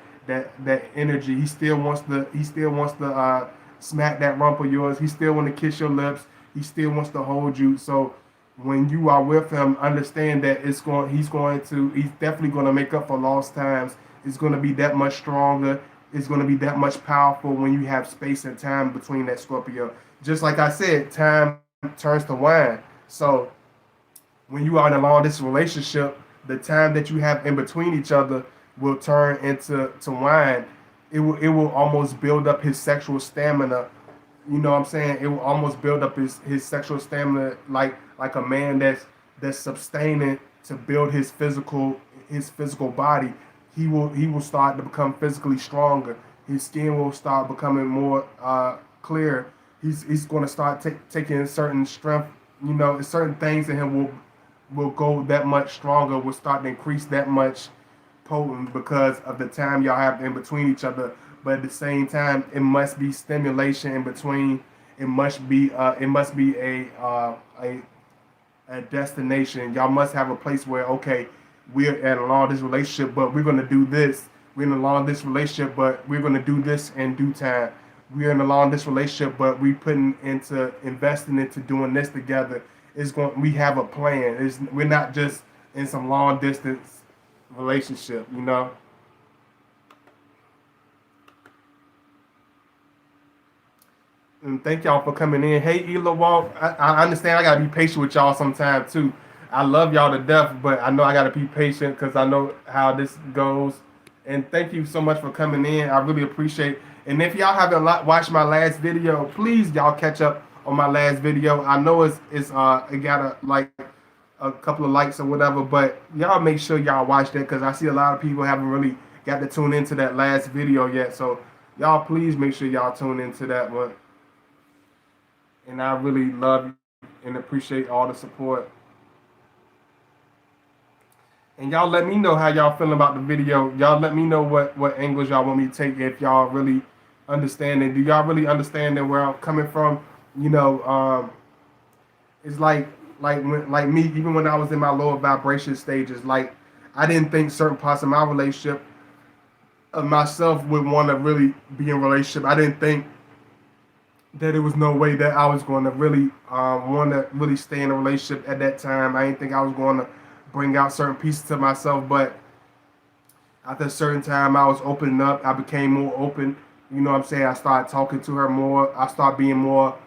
energy. He still wants to smack that rump of yours. He still want to kiss your lips. He still wants to hold you. So when you are with him, understand that he's definitely going to make up for lost times. It's going to be that much stronger. It's going to be that much powerful when you have space and time between that Scorpio. Just like I said, time turns to wine. So when you are in a long distance relationship, the time that you have in between each other will turn into wine. It will almost build up his sexual stamina. You know what I'm saying? It will almost build up his sexual stamina like a man that's sustaining to build his physical body. He will start to become physically stronger. His skin will start becoming more clear. He's going to start taking certain strength. Certain things in him will go that much stronger. Will start to increase that much potent because of the time y'all have in between each other. But at the same time, it must be stimulation in between. It must be a destination. Y'all must have a place where, okay, we're at a long distance relationship, but we're gonna do this. We're in a long distance relationship, but we're gonna do this in due time. We're in a long distance relationship, but we putting into investing into doing this together. We have a plan. We're not just in some long distance relationship. And thank y'all for coming in. Hey, Ela Walk, I understand I gotta be patient with y'all sometime too. I love y'all to death, but I know I gotta be patient because I know how this goes. And thank you so much for coming in. I really appreciate. And if y'all haven't watched my last video, please y'all catch up on my last video. I know it got a couple of likes or whatever, but y'all make sure y'all watch that because I see a lot of people haven't really got to tune into that last video yet. So y'all please make sure y'all tune into that one. And I really love and appreciate all the support. And y'all let me know how y'all feeling about the video. Y'all let me know what angles y'all want me to take. If y'all really understand it, do y'all really understand that where I'm coming from? You know, it's like me. Even when I was in my lower vibration stages, like I didn't think certain parts of my relationship of myself would want to really be in a relationship. I didn't think that it was no way that I was going to really want to really stay in a relationship at that time. I didn't think I was going to bring out certain pieces to myself, but after a certain time, I was opening up. I became more open. You know what I'm saying? I started talking to her more. I started being more.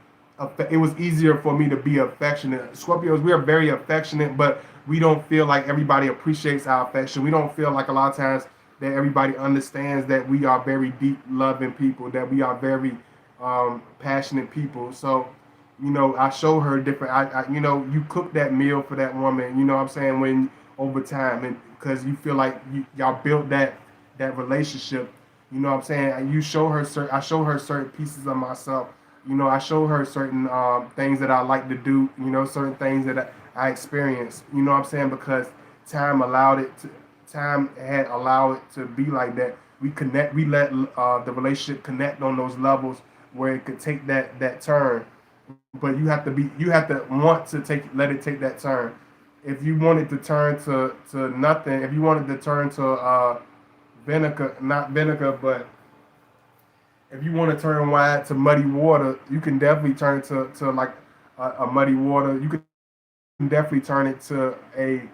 It was easier for me to be affectionate. Scorpios, we are very affectionate, but we don't feel like everybody appreciates our affection. We don't feel like a lot of times that everybody understands that we are very deep, loving people, that we are very passionate people. So, you know, I show her different. You know, you cook that meal for that woman. You know what I'm saying? When over time, and because you feel like y'all built that relationship. You know what I'm saying? You show her I show her certain pieces of myself. You know, I show her certain things that I like to do. You know, certain things that I experience. You know what I'm saying? Because time allowed it to. Time had allowed it to be like that. We connect. We let the relationship connect on those levels where it could take that turn. But you have to want to let it take that turn. If you want it to turn to nothing, if you wanted to turn to vinegar, not vinegar, but if you want to turn wine to muddy water, you can definitely turn it to like a muddy water. You can definitely turn it to a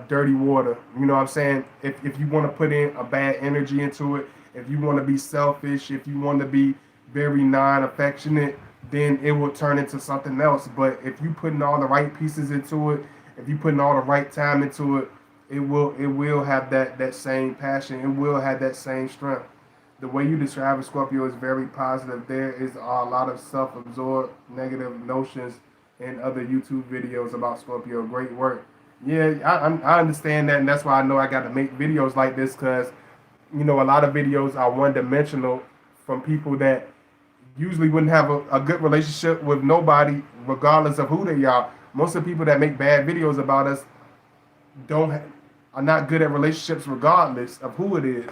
dirty water. You know what I'm saying? If you want to put in a bad energy into it, if you want to be selfish, if you want to be very non-affectionate, then it will turn into something else. But if you putting all the right pieces into it, if you putting all the right time into it, it will have that same passion. It will have that same strength. The way you describe a Scorpio is very positive. There is a lot of self-absorbed negative notions in other YouTube videos about Scorpio. Great work. Yeah, I understand that, and that's why I know I got to make videos like this because, you know, a lot of videos are one-dimensional from people that usually wouldn't have a good relationship with nobody, regardless of who they are. Most of the people that make bad videos about us don't ha- are not good at relationships, regardless of who it is.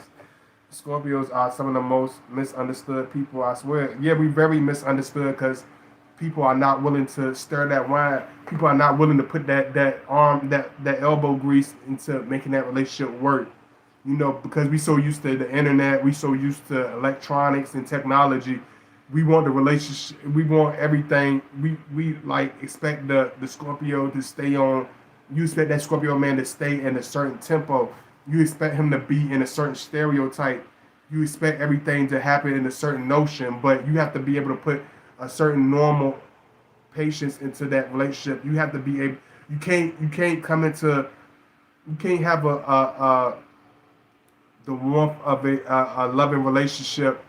Scorpios are some of the most misunderstood people, I swear. Yeah, we very misunderstood because people are not willing to stir that wine. People are not willing to put that elbow grease into making that relationship work. You know, because we so used to the internet, we so used to electronics and technology. We want the relationship. We want everything. We like expect the Scorpio to stay on. You expect that Scorpio man to stay in a certain tempo. You expect him to be in a certain stereotype. You expect everything to happen in a certain notion, but you have to be able to put a certain normal patience into that relationship. You have to be able. You can't come into. You can't have a the warmth of a loving relationship.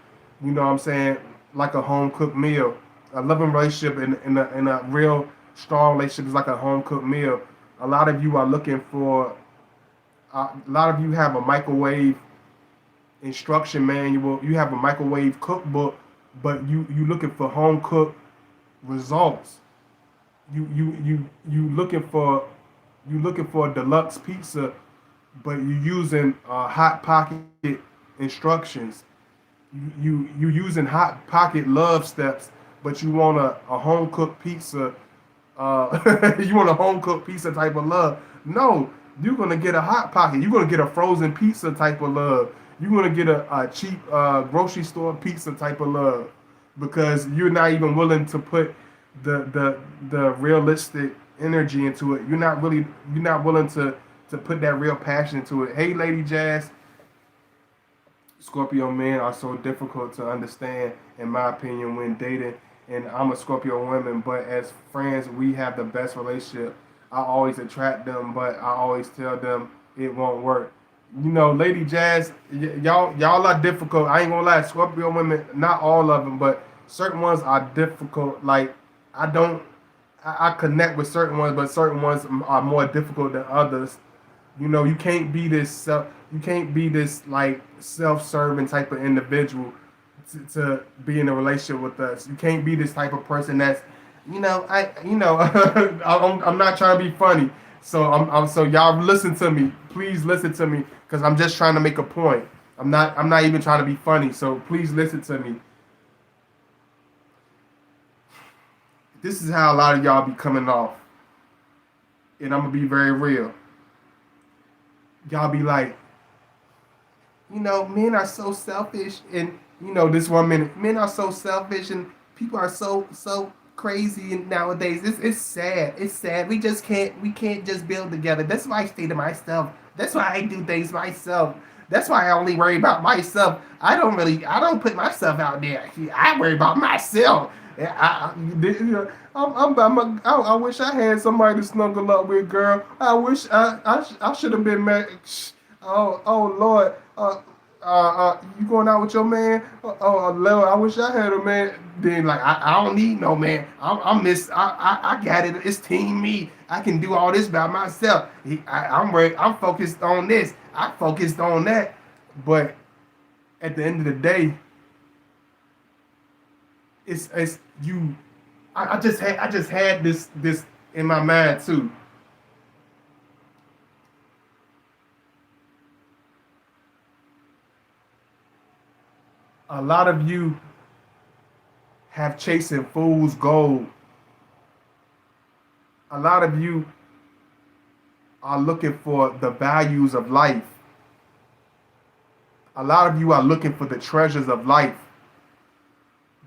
You know what I'm saying? Like a home cooked meal. A loving relationship in a real strong relationship is like a home cooked meal. A lot of you are looking for. A lot of you have a microwave instruction manual. You have a microwave cookbook, but you looking for home cooked results. You looking for a deluxe pizza, but you using hot pocket instructions. You using hot pocket love steps, but you want a home cooked pizza. You want a home cooked pizza type of love. No, you're gonna get a hot pocket. You're gonna get a frozen pizza type of love. You're gonna get a cheap grocery store pizza type of love because you're not even willing to put the realistic energy into it. You're not willing to put that real passion into it. Hey, Lady Jazz, Scorpio men are so difficult to understand, in my opinion, when dating. And I'm a Scorpio woman, but as friends, we have the best relationship. I always attract them, but I always tell them it won't work. You know, Lady Jazz, y'all are difficult. I ain't gonna lie, Scorpio women, not all of them, but certain ones are difficult. Like I don't, I connect with certain ones, but certain ones are more difficult than others. You know, you can't be this like self-serving type of individual to be in a relationship with us. You can't be this type of person that's, I'm not trying to be funny. So so y'all listen to me. Please listen to me because I'm just trying to make a point. I'm not even trying to be funny. So please listen to me. This is how a lot of y'all be coming off, and I'm gonna be very real. Y'all be like, men are so selfish, and this 1 minute, men are so selfish, and people are so crazy nowadays. It's sad. It's sad. We can't just build together. That's why I stay to myself. That's why I do things myself. That's why I only worry about myself. I don't put myself out there. I worry about myself. I wish I had somebody to snuggle up with, girl. I wish I should have been married. Oh Lord. You going out with your man? Oh Lord, I wish I had a man. Then like I don't need no man. I got it. It's team me. I can do all this by myself. I'm focused on this. I focused on that. But at the end of the day, it's you. I just had this in my mind too. A lot of you have chasing fool's gold. A lot of you are looking for the values of life. A lot of you are looking for the treasures of life.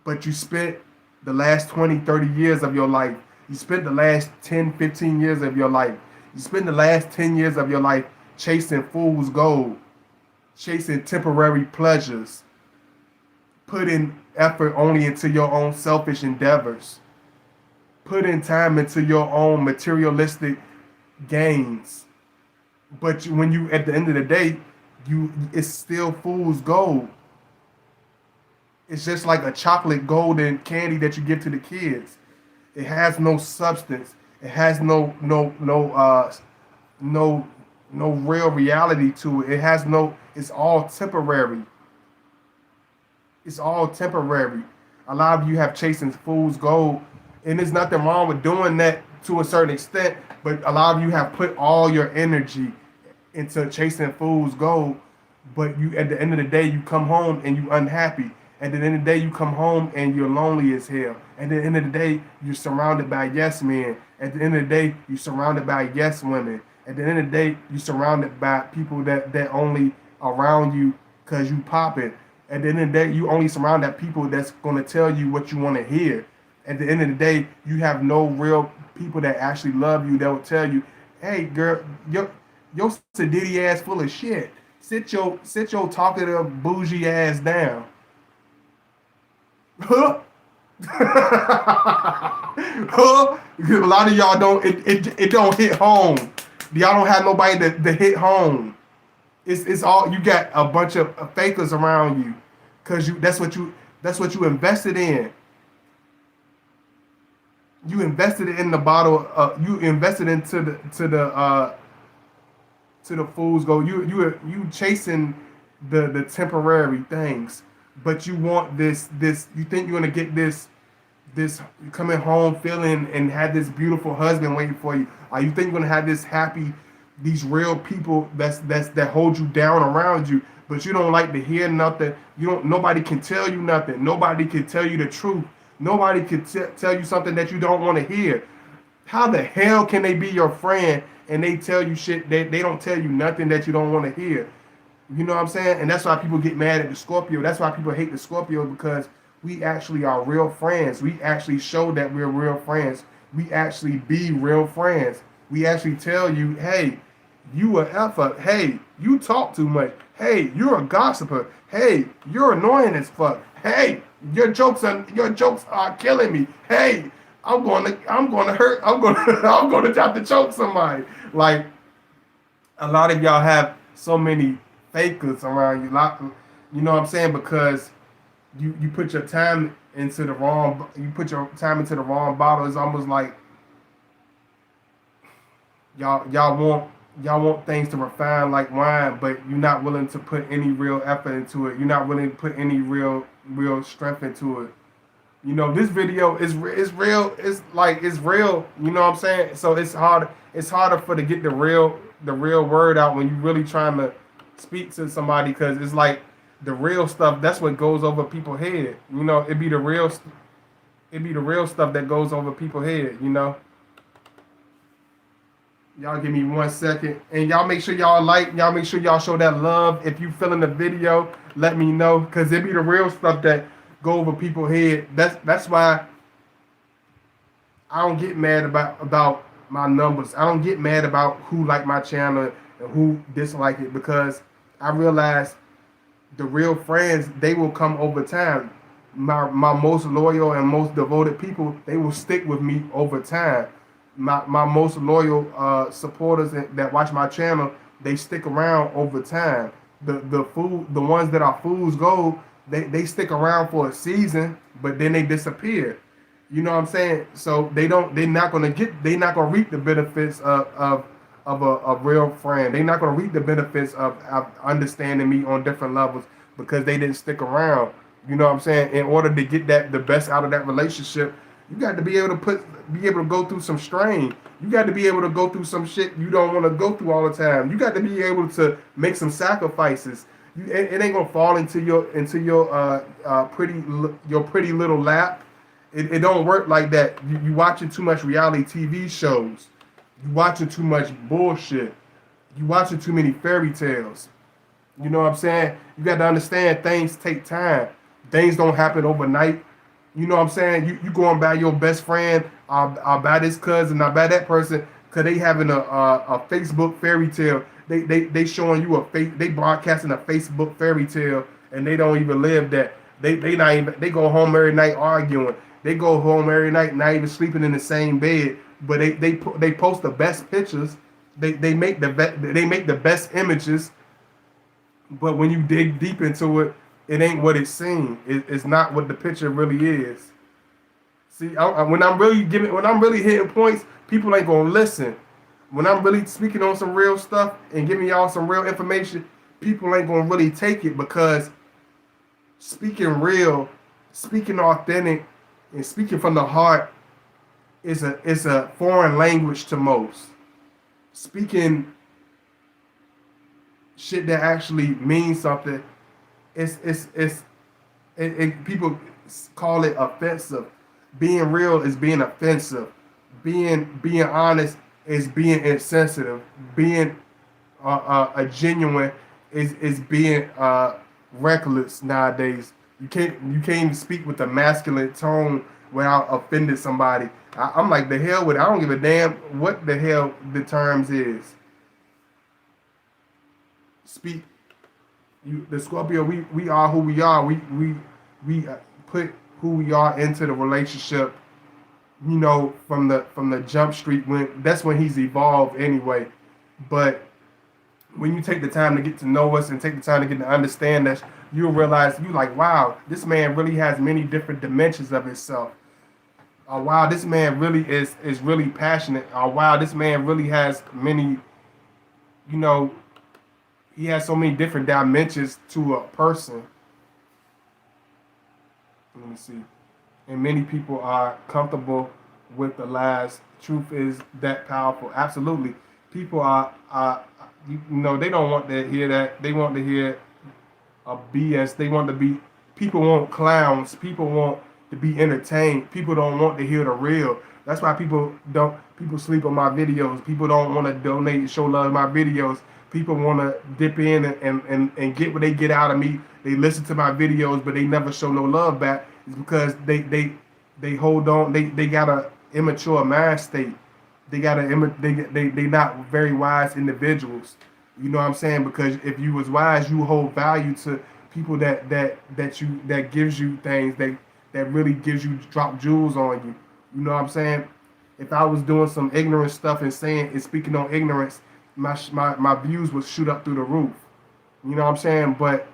But you spent the last 20, 30 years of your life. You spent the last 10, 15 years of your life. You spent the last 10 years of your life chasing fool's gold, chasing temporary pleasures, putting effort only into your own selfish endeavors, putting time into your own materialistic gains. But when you, at the end of the day, it's still fool's gold. It's just like a chocolate golden candy that you give to the kids. It has no substance. It has no real reality to it. It has no. It's all temporary. It's all temporary. A lot of you have chasing fool's gold, and there's nothing wrong with doing that to a certain extent. But a lot of you have put all your energy into chasing fool's gold. But you, at the end of the day, you come home and you unhappy. At the end of the day, you come home and you're lonely as hell. At the end of the day, you're surrounded by yes men. At the end of the day, you're surrounded by yes women. At the end of the day, you're surrounded by people that only around you because you popping. At the end of the day, you only surround that people that's going to tell you what you want to hear. At the end of the day, you have no real people that actually love you that will tell you, hey girl, your sedity ass full of shit. Sit your talkative bougie ass down. Huh? Huh? Because a lot of y'all don't. It don't hit home. Y'all don't have nobody to hit home. It's all you got a bunch of fakers around you, cause that's what you invested in. You invested in the bottle. You invested into the fool's gold. You chasing the temporary things, but you want this. You think you're gonna get this coming home feeling and have this beautiful husband waiting for you. Or you think you're gonna have this happy, these real people that hold you down around you, but you don't like to hear nothing. Nobody can tell you nothing. Nobody can tell you the truth. Nobody can tell you something that you don't want to hear. How the hell can they be your friend and they tell you shit they don't tell you nothing that you don't want to hear? You know what I'm saying? And that's why people get mad at the Scorpio. That's why people hate the Scorpio, because we actually are real friends. We actually show that we're real friends. We actually be real friends. We actually tell you, hey, you a effer. Hey, you talk too much. Hey, you're a gossiper. Hey, you're annoying as fuck. Hey, your jokes are killing me. Hey, I'm gonna hurt. I'm gonna I'm gonna try to choke somebody. Like a lot of y'all have so many fakers around you. You know what I'm saying? Because you put your time into the wrong. You put your time into the wrong bottle. It's almost like y'all want things to refine like wine, but you're not willing to put any real effort into it. You're not willing to put any real strength into it. You know, this video is real. It's real. You know what I'm saying? So it's hard. It's harder for to get the real word out when you really trying to speak to somebody because it's like the real stuff. That's what goes over people's head. You know, it be the real stuff that goes over people's head. You know. Y'all give me 1 second. And y'all make sure y'all like, y'all make sure y'all show that love. If you feeling the video, let me know. Cause it be the real stuff that go over people's head. That's why I don't get mad about my numbers. I don't get mad about who like my channel and who dislike it because I realize the real friends, they will come over time. My most loyal and most devoted people, they will stick with me over time. My most loyal supporters that watch my channel, they stick around over time. The ones that are fool's gold, they stick around for a season, but then they disappear. You know what I'm saying? So they're not gonna reap the benefits of a real friend. They're not gonna reap the benefits of understanding me on different levels because they didn't stick around. You know what I'm saying? In order to get the best out of that relationship, you got to be able to go through some strain. You got to be able to go through some shit you don't want to go through all the time. You got to be able to make some sacrifices. It ain't gonna fall into your pretty little lap. It don't work like that. You watching too much reality TV shows. You watching too much bullshit. You watching too many fairy tales. You know what I'm saying? You got to understand things take time. Things don't happen overnight. You know what I'm saying? You going by your best friend, I'll buy this cousin, I'll buy that person, cause they having a Facebook fairy tale. They showing you they broadcasting a Facebook fairy tale, and they don't even live that. They go home every night arguing. They go home every night not even sleeping in the same bed. But they post the best pictures. They make the best images. But when you dig deep into it, it ain't what it seems. It's not what the picture really is. See, when I'm really hitting points, people ain't gonna listen. When I'm really speaking on some real stuff and giving y'all some real information, people ain't gonna really take it because speaking real, speaking authentic, and speaking from the heart is a foreign language to most. Speaking shit that actually means something, people call it offensive. Being real is being offensive. Being honest is being insensitive. Being a genuine is being reckless nowadays. You can't even speak with a masculine tone without offending somebody. I'm like, the hell with it. I don't give a damn what the hell the terms is. Speak. The Scorpio, we are who we are. We put who we are into the relationship. You know, from the jump street that's when he's evolved anyway. But when you take the time to get to know us and take the time to get to understand us, you'll realize you like, wow, this man really has many different dimensions of himself. Wow, this man really is really passionate. Wow, this man really has many, you know, he has so many different dimensions to a person. Let me see. And many people are comfortable with the lies. Truth is that powerful. Absolutely. People are they don't want to hear that. They want to hear a BS. People want clowns. People want to be entertained. People don't want to hear the real. That's why people sleep on my videos. People don't want to donate and show love in my videos. People want to dip in and get what they get out of me. They listen to my videos, but they never show no love back. It's because they hold on. They got a immature mind state. they not very wise individuals. You know what I'm saying? Because if you was wise, you hold value to people that gives you things that really gives you drop jewels on you. You know what I'm saying? If I was doing some ignorant stuff and saying and speaking on ignorance, my views would shoot up through the roof. You know what I'm saying? But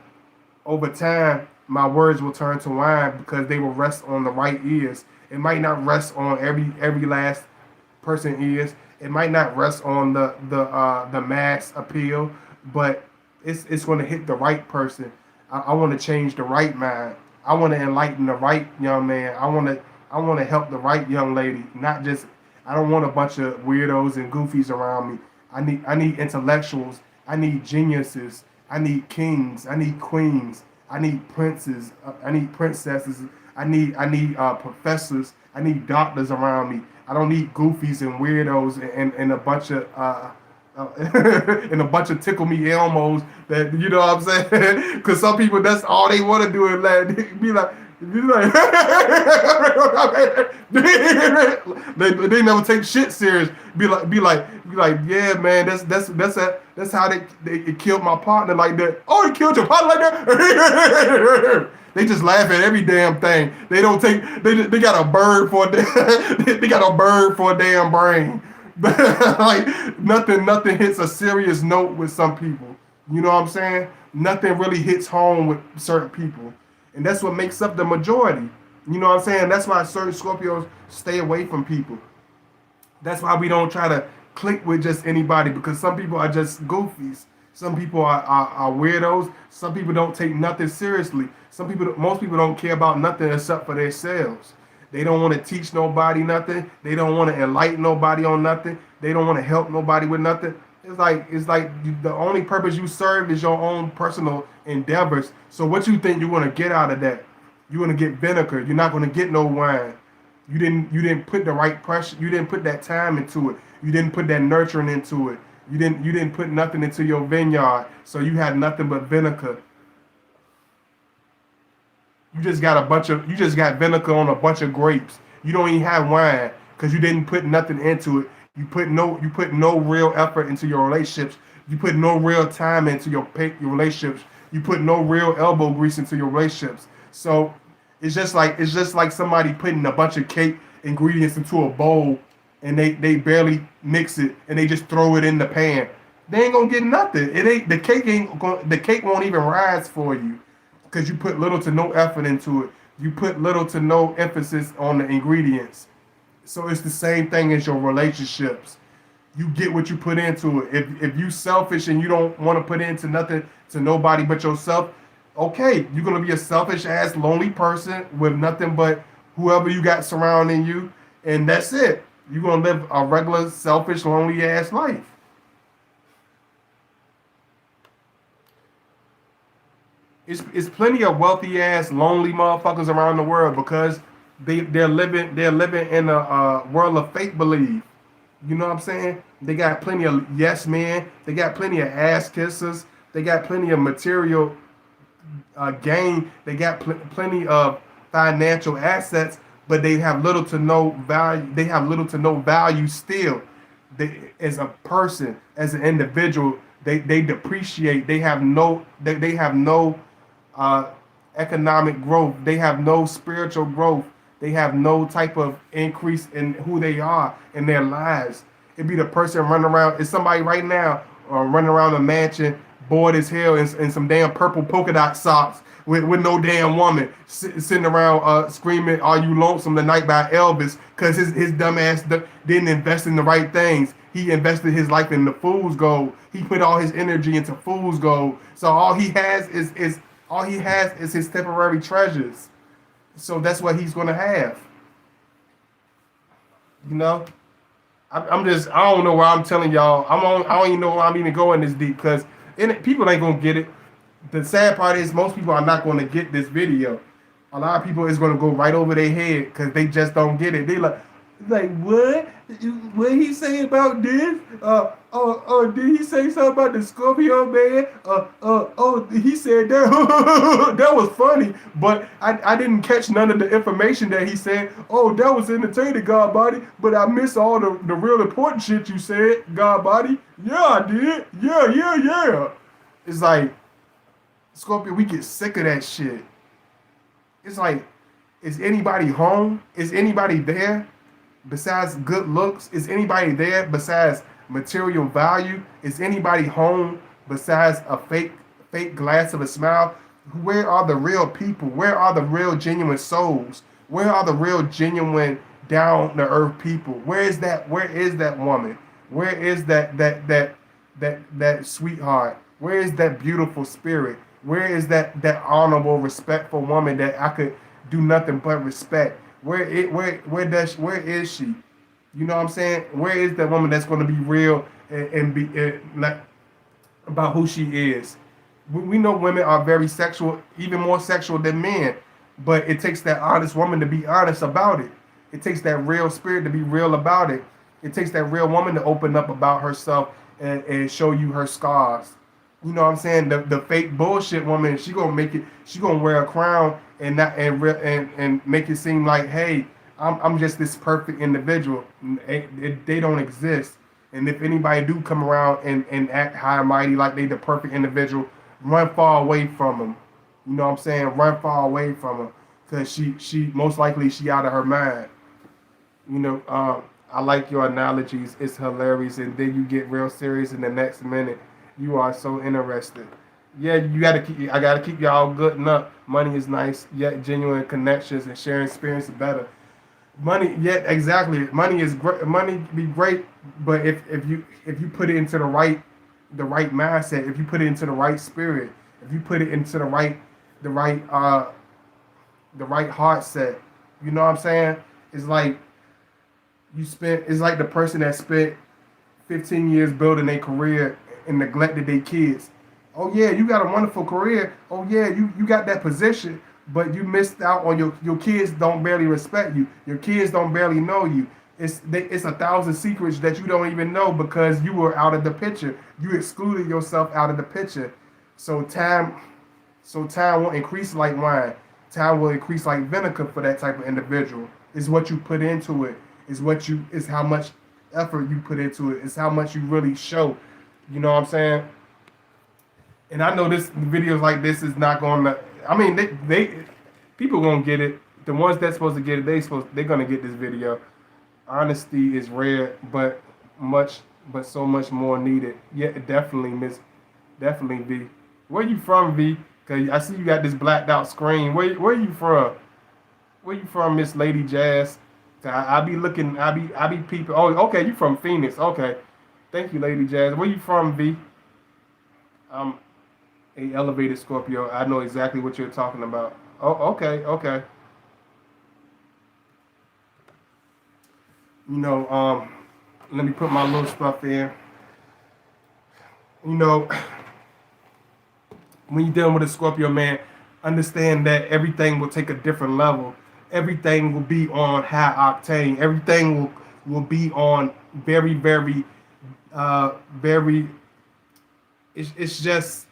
over time, my words will turn to wine because they will rest on the right ears. It might not rest on every last person ears. It might not rest on the mass appeal, but it's going to hit the right person. I want to change the right mind. I want to enlighten the right young man. I want to help the right young lady. Not just I don't want a bunch of weirdos and goofies around me. I need intellectuals. I need geniuses. I need kings. I need queens. I need princes. I need princesses. I need professors. I need doctors around me. I don't need goofies and weirdos and a bunch of and a bunch of tickle me Elmos that you know what I'm saying. Because some people that's all they want to do is be like they never take shit serious. Be like, yeah, man, that's how they killed my partner like that. Oh, he killed your partner like that. They just laugh at every damn thing. They don't take. They got a bird for they got a bird for a damn brain. Like nothing hits a serious note with some people. You know what I'm saying? Nothing really hits home with certain people. And that's what makes up the majority. You know what I'm saying? That's why certain Scorpios stay away from people. That's why we don't try to click with just anybody because some people are just goofies. Some people are weirdos. Some people don't take nothing seriously. Most people don't care about nothing except for themselves. They don't want to teach nobody nothing. They don't want to enlighten nobody on nothing. They don't want to help nobody with nothing. It's like the only purpose you serve is your own personal endeavors. So what you think you're going to get out of that? You're going to get vinegar. You're not going to get no wine. You didn't put the right pressure. You didn't put that time into it. You didn't put that nurturing into it. You didn't put nothing into your vineyard. So you had nothing but vinegar. You just got vinegar on a bunch of grapes. You don't even have wine because you didn't put nothing into it. You put no real effort into your relationships. You put no real time into your relationships. You put no real elbow grease into your relationships. So it's just like somebody putting a bunch of cake ingredients into a bowl and they barely mix it and they just throw it in the pan. They ain't gonna get nothing. The cake won't even rise for you because you put little to no effort into it. You put little to no emphasis on the ingredients. So it's the same thing as your relationships. You get what you put into it. If you selfish and you don't want to put into nothing to nobody but yourself, okay, you're gonna be a selfish ass lonely person with nothing but whoever you got surrounding you, and that's it. You're gonna live a regular selfish lonely ass life. It's plenty of wealthy ass lonely motherfuckers around the world because they're living in a world of fake believe. You know what I'm saying? They got plenty of yes men. They got plenty of ass kissers. They got plenty of material gain. They got plenty of financial assets, but they have little to no value. They have little to no value still. They, as a person, as an individual, they depreciate. They have no economic growth. They have no spiritual growth. They have no type of increase in who they are in their lives. It'd be the person running around. It's somebody right now running around a mansion, bored as hell, in some damn purple polka dot socks with no damn woman, sitting around screaming, "Are you lonesome tonight?" by Elvis, because his dumb ass didn't invest in the right things. He invested his life in the fool's gold. He put all his energy into fool's gold. So all he has is his temporary treasures. So that's what he's gonna have. You know, I don't know why I'm telling y'all. I don't even know why I'm even going this deep because people ain't gonna get it. The sad part is most people are not gonna get this video. A lot of people is gonna go right over their head because they just don't get it. They like, Like what? What he say about this? Did he say something about the Scorpio man? He said that. That was funny, but I didn't catch none of the information that he said. Oh, that was entertaining, God body, but I missed all the real important shit you said, God body. Yeah, I did. Yeah. It's like Scorpio, we get sick of that shit. It's like, is anybody home? Is anybody there? Besides good looks, is anybody there besides material value? Is anybody home besides a fake glass of a smile? Where are the real people? Where are the real genuine souls? Where are the real genuine down to earth people? Where is that woman? Where is that sweetheart? Where is that beautiful spirit? Where is that honorable, respectful woman that I could do nothing but respect? Where is she? You know what I'm saying? Where is that woman that's going to be real and be like about who she is? We know women are very sexual, even more sexual than men, but it takes that honest woman to be honest about it. It takes that real spirit to be real about it. It takes that real woman to open up about herself and show you her scars. You know what I'm saying? The fake bullshit woman, she gonna make it. She gonna wear a crown and not and make it seem like, hey, I'm just this perfect individual. They don't exist. And if anybody do come around and act high and mighty like they the perfect individual, run far away from them. You know what I'm saying? Run far away from them, cause she most likely she out of her mind. You know, I like your analogies. It's hilarious, and then you get real serious in the next minute. You are so interested. Yeah, you gotta keep. I gotta keep y'all good and up. Money is nice, yet genuine connections and sharing experience is better. Money, yet exactly. Money is great. Money be great, but if you put it into the right mindset, if you put it into the right spirit, if you put it into the right the right heart set, you know what I'm saying? It's like it's like the person that spent 15 years building a career and neglected their kids. Oh yeah, you got a wonderful career. Oh yeah, you got that position, but you missed out on your kids don't barely respect you. Your kids don't barely know you. It's a thousand secrets that you don't even know because you were out of the picture. You excluded yourself out of the picture. So time will increase like wine. Time will increase like vinegar for that type of individual. It's what you put into it. It's how much effort you put into it. It's how much you really show. You know what I'm saying? And I know this videos like this is not going to. I mean, they people gonna get it. The ones that's supposed to get it, they're gonna get this video. Honesty is rare, but so much more needed. Yeah, definitely, definitely V. Where you from, V? Cause I see you got this blacked out screen. Where you from? Where you from, Miss Lady Jazz? I be looking. I be peeping. Oh, okay, you from Phoenix? Okay, thank you, Lady Jazz. Where you from, V? A elevated Scorpio. I know exactly what you're talking about. Oh, okay. You know, let me put my little stuff in. You know, when you're dealing with a Scorpio man, understand that everything will take a different level. Everything will be on high octane. Everything will be on very. It's just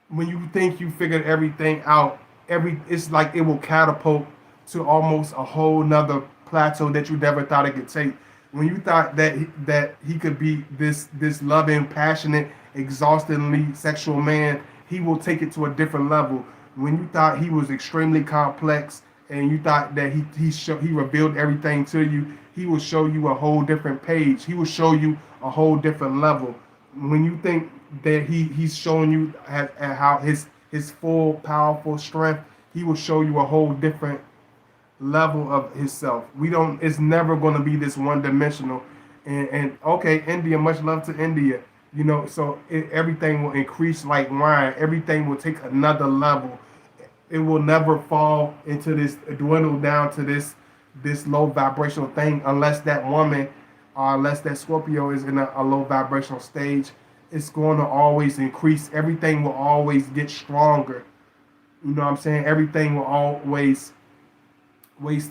when you think you figured everything out, it's like it will catapult to almost a whole nother plateau that you never thought it could take. When you thought that he could be this loving, passionate, exhaustingly sexual man, he will take it to a different level. When you thought he was extremely complex and you thought that he revealed everything to you, he will show you a whole different page. He will show you a whole different level. When you think that he's showing you how his full powerful strength, he will show you a whole different level of himself. It's never going to be this one dimensional. And okay, India, much love to India. You know, so everything will increase like wine. Everything will take another level. It will never fall into this, dwindle down to this low vibrational thing unless that woman or unless that Scorpio is in a low vibrational stage. It's going to always increase. Everything will always get stronger. You know what I'm saying? Everything will always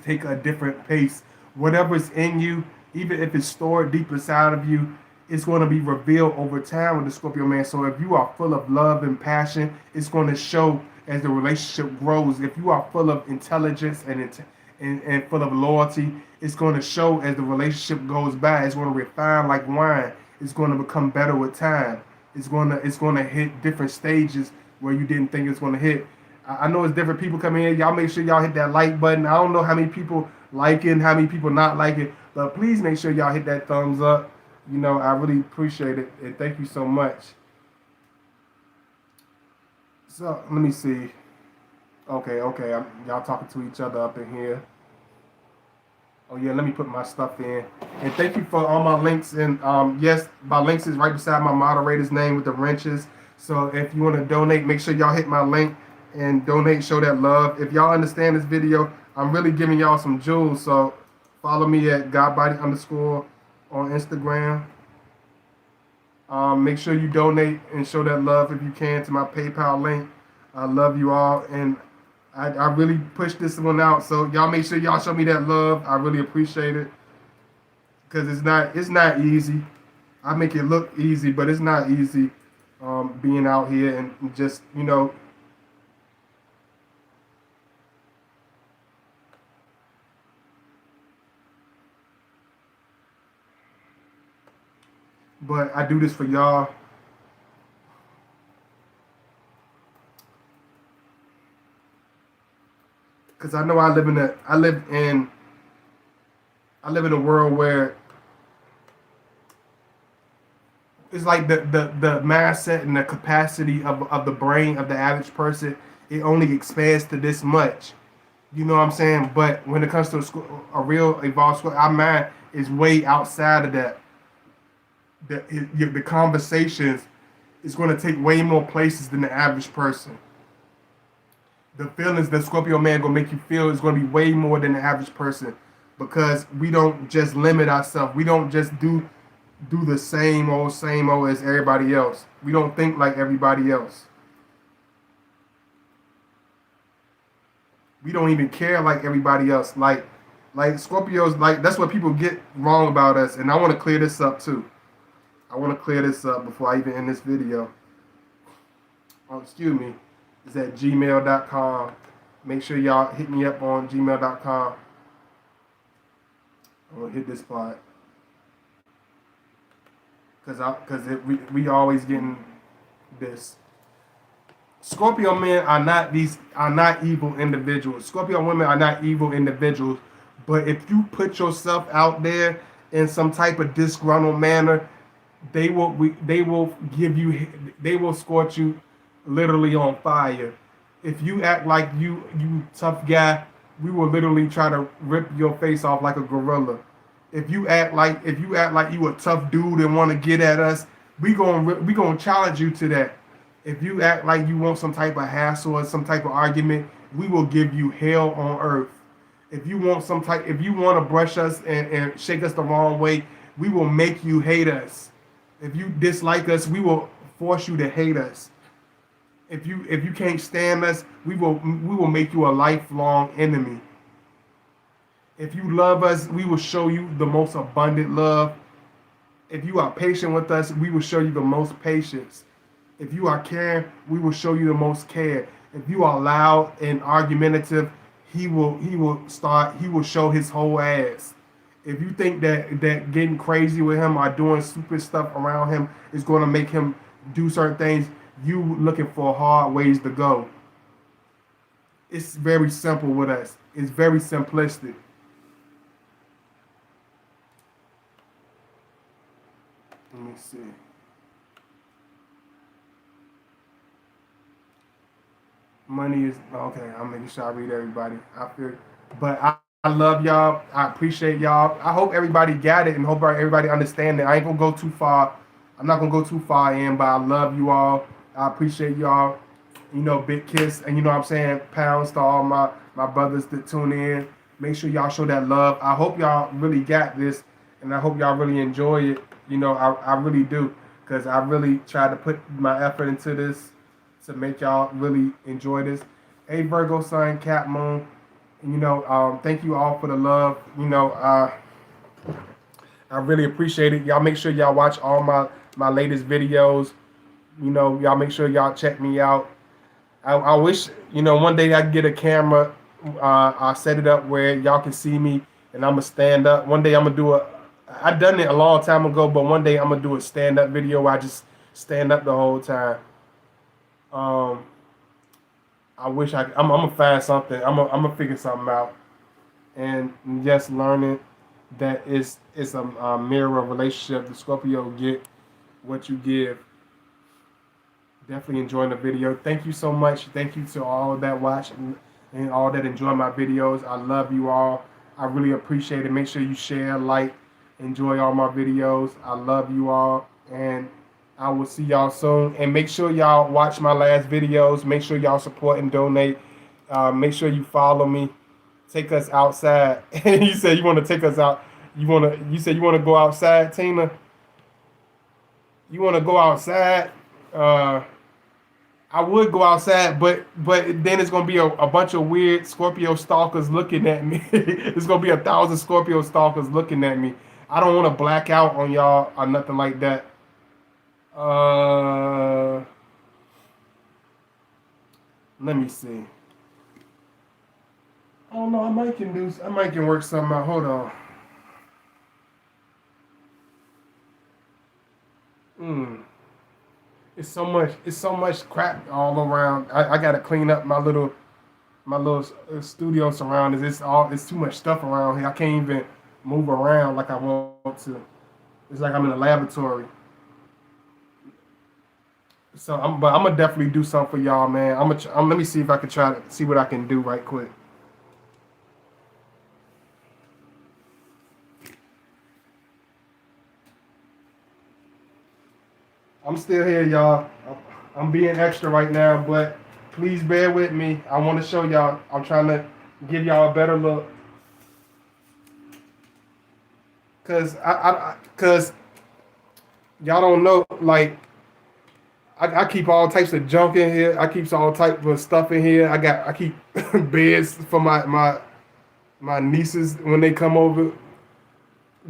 take a different pace whatever's in you, even if it's stored deep inside of you, it's going to be revealed over time with the Scorpio man. So if you are full of love and passion, it's going to show as the relationship grows. If you are full of intelligence and full of loyalty, it's going to show as the relationship goes by. It's going to refine like wine. It's going to become better with time. It's going to hit different stages where you didn't think it's going to hit. I know it's different people coming in. Y'all make sure y'all hit that like button. I don't know how many people like it, how many people not like it, but please make sure y'all hit that thumbs up. I really appreciate it, and thank you so much. So let me see. Okay, y'all talking to each other up in here. Oh yeah, let me put my stuff in. And thank you for all my links. And yes, my links is right beside my moderator's name with the wrenches. So if you want to donate, make sure y'all hit my link and donate, show that love. If y'all understand this video, I'm really giving y'all some jewels. So follow me at godbody_ on Instagram. Make sure you donate and show that love if you can to my PayPal link. I love you all, and I really pushed this one out. So y'all make sure y'all show me that love. I really appreciate it, because it's not easy. I make it look easy, but it's not easy being out here and just But I do this for y'all. Because I know I live in a world where it's like the mindset and the capacity of the brain of the average person, it only expands to this much. You know what I'm saying? But when it comes to a real evolved school, our mind is way outside of that. The conversations is going to take way more places than the average person. The feelings that Scorpio man gonna make you feel is gonna be way more than the average person, because we don't just limit ourselves. We don't just do the same old as everybody else. We don't think like everybody else. We don't even care like everybody else. Like Scorpios, like that's what people get wrong about us. And I want to clear this up too. I want to clear this up before I even end this video. Excuse me. It's at gmail.com. Make sure y'all hit me up on gmail.com. I'm going to hit this part. Because we always getting this. Scorpio men are not evil individuals. Scorpio women are not evil individuals. But if you put yourself out there in some type of disgruntled manner, they will scorch you literally on fire. If you act like you tough guy, we will literally try to rip your face off like a gorilla. If you act like you a tough dude and want to get at us, we gonna challenge you to that. If you act like you want some type of hassle or some type of argument, we will give you hell on earth. If you want to brush us and shake us the wrong way, we will make you hate us. If you dislike us, we will force you to hate us. If you can't stand us, we will make you a lifelong enemy. If you love us, we will show you the most abundant love. If you are patient with us, we will show you the most patience. If you are caring, we will show you the most care. If you are loud and argumentative, he will show his whole ass. If you think that getting crazy with him or doing stupid stuff around him is going to make him do certain things, you looking for hard ways to go. It's very simple with us. It's very simplistic. Let me see. Money is okay. I'm making sure I read everybody. I love y'all. I appreciate y'all. I hope everybody got it and hope everybody understand it. I ain't gonna go too far. I'm not gonna go too far in, but I love you all. I appreciate y'all. Big kiss, and what I'm saying, pounds to all my brothers that tune in. Make sure y'all show that love. I hope y'all really got this, and I hope y'all really enjoy it. I really do, because I really try to put my effort into this to make y'all really enjoy this. Hey, Virgo Sun, Cap Moon, You know, thank you all for the love. You know, I really appreciate it. Y'all make sure y'all watch all my latest videos. You know, y'all make sure y'all check me out. I wish, you know, one day I can get a camera. I'll set it up where y'all can see me, and I'm gonna stand up. One day I'm gonna do a. I done it a long time ago, but one day I'm gonna do a stand up video where I just stand up the whole time. Um, I wish I'm gonna find something. I'm gonna figure something out. And just learning that it's a mirror of relationship. The Scorpio get what you give. Definitely enjoying the video. Thank you so much. Thank you to all that watch and all that enjoy my videos. I love you all. I really appreciate it. Make sure you share, like, enjoy all my videos. I love you all, and I will see y'all soon. And make sure y'all watch my last videos. Make sure y'all support and donate. Make sure you follow me. Take us outside. You said you want to take us out. You said you want to go outside, Tina. You want to go outside. I would go outside, but then it's gonna be a bunch of weird Scorpio stalkers looking at me. It's gonna be 1,000 Scorpio stalkers looking at me. I don't want to black out on y'all or nothing like that. Let me see. Oh no, I might can work something out. Hold on. It's so much crap all around. I gotta clean up my little studio surroundings. It's too much stuff around here. I can't even move around like I want to. It's like I'm in a laboratory. So I'm gonna definitely do something for y'all, man. Let me see if I can try to see what I can do right quick. I'm still here, y'all. I'm being extra right now, but please bear with me. I want to show y'all. I'm trying to give y'all a better look, cause y'all don't know. Like I keep all types of junk in here. I keep all types of stuff in here. I keep beds for my nieces when they come over.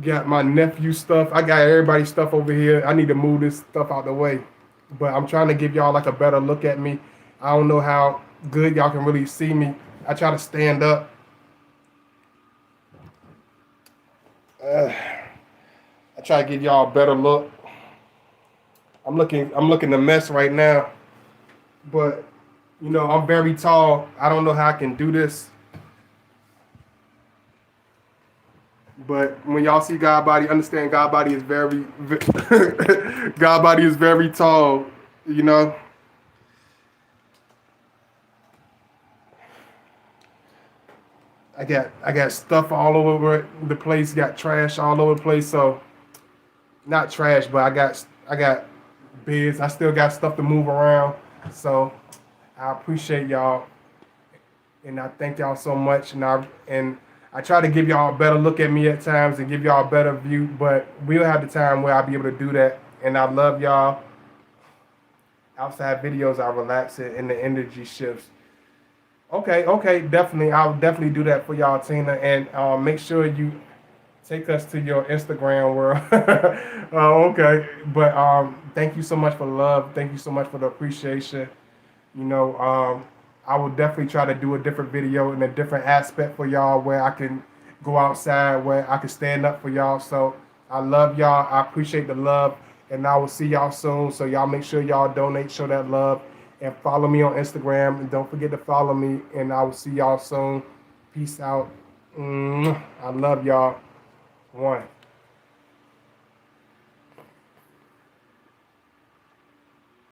Got my nephew stuff. I got everybody's stuff over here. I need to move this stuff out the way. But I'm trying to give y'all like a better look at me. I don't know how good y'all can really see me. I try to stand up. I try to give y'all a better look. I'm looking a mess right now. But you know, I'm very tall. I don't know how I can do this. But when y'all see God body, understand God body is very God body is very tall, you know. I got stuff all over the place, got trash all over the place, so not trash, but I got beds. I still got stuff to move around. So I appreciate y'all, and I thank y'all so much. And I try to give y'all a better look at me at times and give y'all a better view, but we'll have the time where I'll be able to do that. And I love y'all. Outside videos are relaxing and the energy shifts. Okay, definitely. I'll definitely do that for y'all, Tina. And make sure you take us to your Instagram world. Okay. But thank you so much for the love. Thank you so much for the appreciation. You know, I will definitely try to do a different video in a different aspect for y'all where I can go outside, where I can stand up for y'all. So I love y'all. I appreciate the love. And I will see y'all soon. So y'all make sure y'all donate, show that love, and follow me on Instagram. And don't forget to follow me. And I will see y'all soon. Peace out. I love y'all. One.